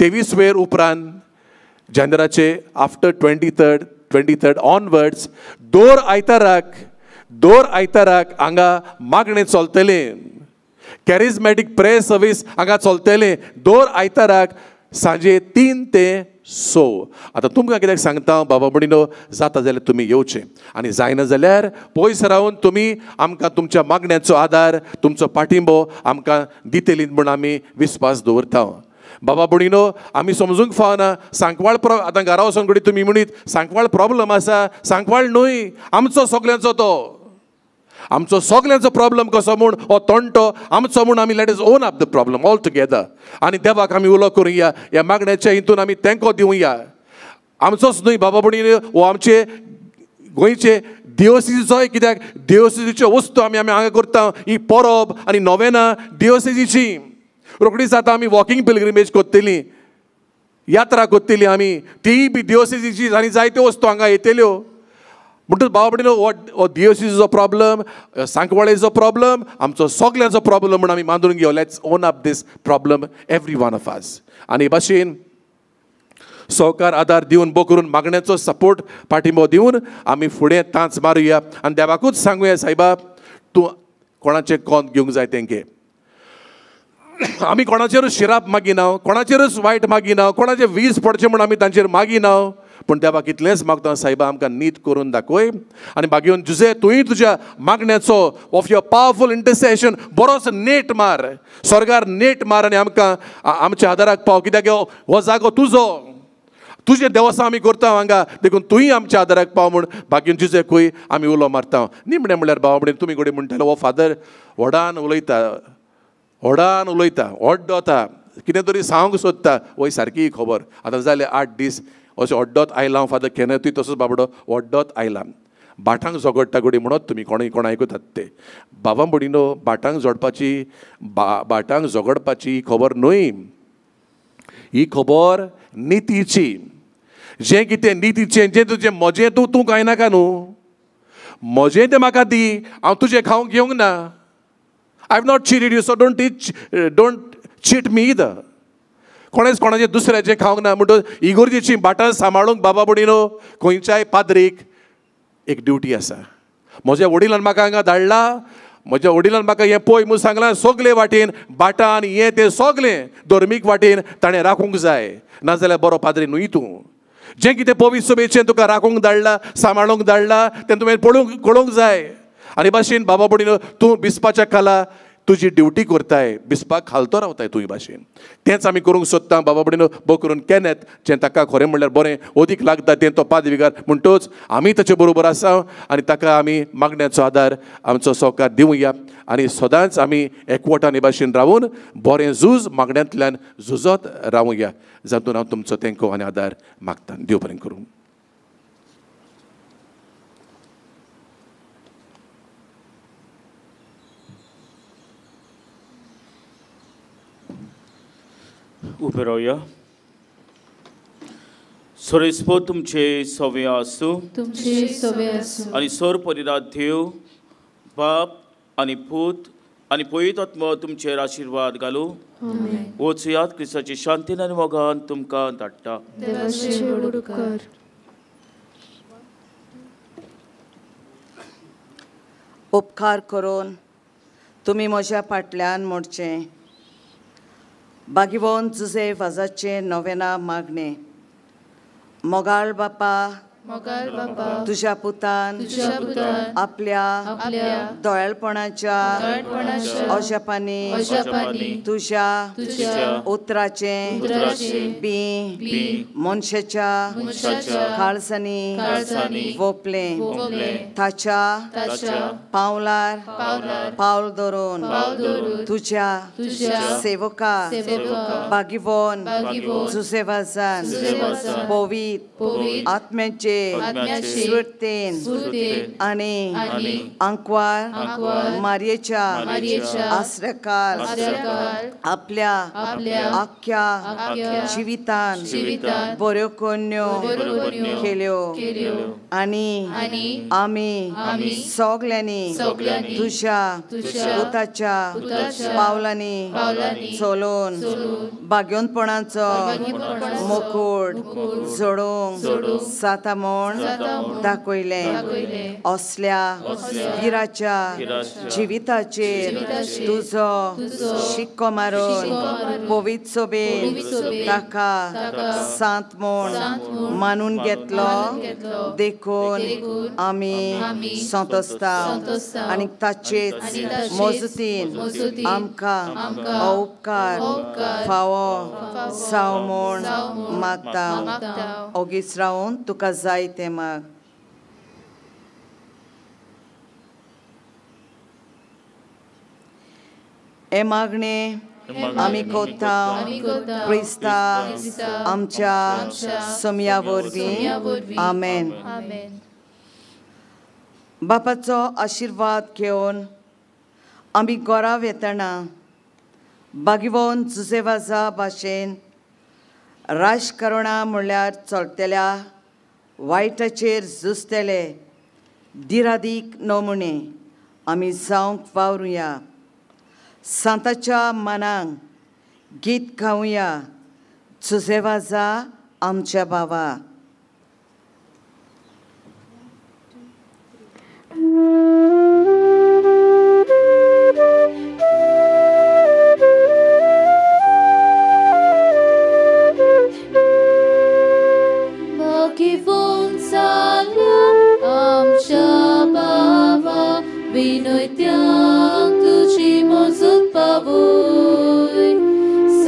23 वेर उपरांत जानेराचे आफ्टर 23rd ऑनवर्ड्स दर आयताराक हांगा मागणें चलतलें. कॅरिझमॅटीक प्रेयर सर्वीस हांगा चलतलें दर आयताराक सांजे 3 ते 6. आतां तुमकां कित्याक सांगता बाबा भयणीनो जाता जाल्यार तुमी येवचें आनी जायना जाल्यार पयस रावन तुमी आमकां तुमच्या मागण्यांचो आदार तुमचो पाठिंबो आमकां दितलीं म्हूण आमी विस्वास दवरता. बाबा भयणीनो आमी समजूंक फावना सांकवाळ आतां घरा वचून घडये तुमी म्हणीत सांकवाळ प्रॉब्लम आसा. सांकवाळ न्हय आमचो सगल्यांचो तो. आमचो सगल्यांचो प्रॉब्लम कसो म्हूण हो तंटो आमचो म्हूण आमी let us on up the problem all together आनी देवाक आमी उलो करुया. ह्या मागण्याच्या हितून आमी तेंको दिवया. आमचोच न्हय बाबा भयणीनो हो आमचे गोंयचे दिवोसिसीचोय कित्याक दिवोसिसीच्यो वस्तू आमी हांगा करता. ही परब आनी नोवेनां दिवोसिसीची. रोखडीच आतां आमी वॉकिंग पिलग्रिमेज करतलीं यात्रा करतलीं आमी तीय बी दिवोसिसीची आनी जायत्यो वस्तू हांगा येतल्यो. म्हणटूच बाबा भयणीनो हो दिवोसिसीचो प्रॉब्लम सांकवाळेचो प्रॉब्लम आमचो सगल्यांचो प्रॉब्लम म्हूण आमी मानून घेवया. Let's own up this problem every one of us. आनी हे भाशेन सहकार आदार दिवन बो करून मागण्याचो सपोर्ट पाठिंबो दिवन आमी फुडें तांच मारुया आनी देवाकूच सांगुया सायबा तूं कोणाचें कोंत घेवंक जाय तेंगे. आमी कोणाचेरूच शिराप मागिना, कोणाचेरूच वायट मागिना, कोणाचें वीज पडचें म्हूण आमी तांचेर मागिना. पूण देवाक इतलेंच मागता सायबा आमकां नीत करून दाखय आनी भाग्योन जुजे तुवें तुज्या मागण्याचो ऑफ युअर पावरफूल इंटरसेशन बरोच नेट मार स्वर्गार नेट मार आनी आमकां आमच्या आदाराक पाव. कित्याक हो जागो तुजो तुझे देवसा आमी करता हांगा देखून तुय आमच्या आदाराक पाव म्हूण बाकीन जिजेकूय आमी उलो मारता निमणें म्हणल्यार भाव म्हणून तुमी कडेन म्हणटालो हो फादर व्हडान उलयता ओड्डोता कितें तरी सांगूंक सोदता वय सारकी खबर आतां जाले 8 दीस अशें ओड्डोत आयला फादर केन्नाय तसोच बाबडो ओड्डोत आयला बाटांक झगडटा घडी म्हणत तुमी कोण आयकतात ते बाबा म्हणिनो बाटांक जोडपाची बाटांक झगडपाची खबर न्हय ही खबर नितीची जें कितें नितीचें जें तुजें म्हजें तूं खायनाका न्हू म्हजें तें म्हाका दी हांव तुजें खावंक घेवंक ना I have not cheated you so don't cheat me either कोणाचें दुसऱ्याचें खावंक ना म्हणटून इगोर्जेची बाटां सांबाळूंक बाबा म्हणिनो खंयच्याय पाद्रीक एक ड्युटी आसा म्हज्या वडिलान म्हाका हांगा धाडला म्हज्या वडिलान म्हाका हें पळय म्हूण सांगलां सगळे वाटेन बाटां आनी हें तें सगलें धर्मीक वाटेन ताणें राखूंक जाय नाजाल्यार बरो पाद्री न्हय तूं जें कितें पवित्र सभेचें तुका राखूंक धाडला सांबाळूंक धाडला तें तुवें कळोवंक जाय आनी भाशेन बाबा म्हणिनो तूं बिस्पाच्या खाला तुजी ड्युटी करताय बिस्पाक खालतो रावताय तुवें भाशेन तेंच आमी करूंक सोदता बाबा म्हणिनो बो करून केन्नात जें ताका खरें म्हणल्यार बरें ओदीक लागता तें तो पादविकार म्हणटोच आमी ताचे बरोबर आसा आनी ताका आमी मागण्याचो आदार आमचो सहकार दिवया आनी सदांच आमी एकवटान हे भाशेन रावून बरें झूज मागण्यांतल्यान झुजत रावया जातून हांव तुमचो तेंको आनी आदार मागता देव बरें करूं उबे रावया सोरेस्पो तुमचे सवे आसूं तुमचे सवे आसूं आनी सोर परिरात देव बाप आनी पूत आनी पवित्र आत्मा तुमचेर आशिर्वाद घालूं वचुयात क्रिस्ताची शांतीन आनी मोगान तुमकां धाडटा देवाचे उपकार उपकार करून तुमी म्हज्या फाटल्यान मोडचें बागिवोन जुजे वाजाचे नोवेना मागणे मोगाळ बापा तुझ्या पुतान आपल्या दोळ्याळपणाच्या अजापांनी तुझ्या उतराचे बी मनशाच्या काळजांनी वोपले ताच्या पावलार पावल धरून तुझ्या सेवका बागिवोन जुजे वाजान पवित्र आत्म्याचे सुरतेन आनी अंकवार मारयेच्या आश्रयकाल आपल्या आख्या जिवितान बऱ्यो कन्यो केल्यो आनी आमी सगल्यांनी तुझ्या पुताच्या पावलांनी चलोवन भाग्योनपणाचो मुकुट जोडूंक जाता म्हूण दाखयलें असल्या विराच्या जिविताचेर तुजो शिक्को मारून पवित्र सभेन ताका सांत म्हूण मानून घेतलो देखून आमी संतोसता आनी ताचेच मजतीन आमकां हो उपकार फावो जावं म्हूण मागता ओगीच रावन तुका जाय तें माग हे मागणे आमी कोत्ता क्रिस्ता आमच्या समया वरवीं आमेन बापाचो आशिर्वाद घेवन आमी घरा वेतना बागिवोन जुजेवाजा भाशेन राजकारणां म्हणल्यार चलतल्या वायटाचेर झुजतले दिरादीक नमुने आमी जावंक वावरुया सांताच्या मनांक गीत गावया जुजेवाजा आमच्या बावा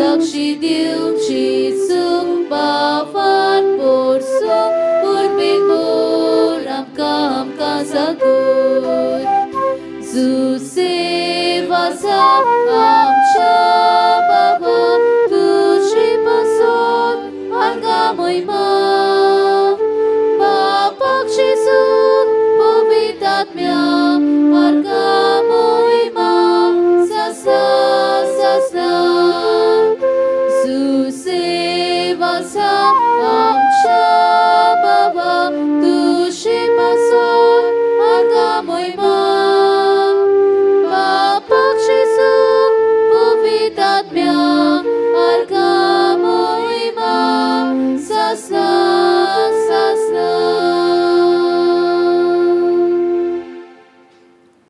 Saksi diuci sung bawan आत्म्या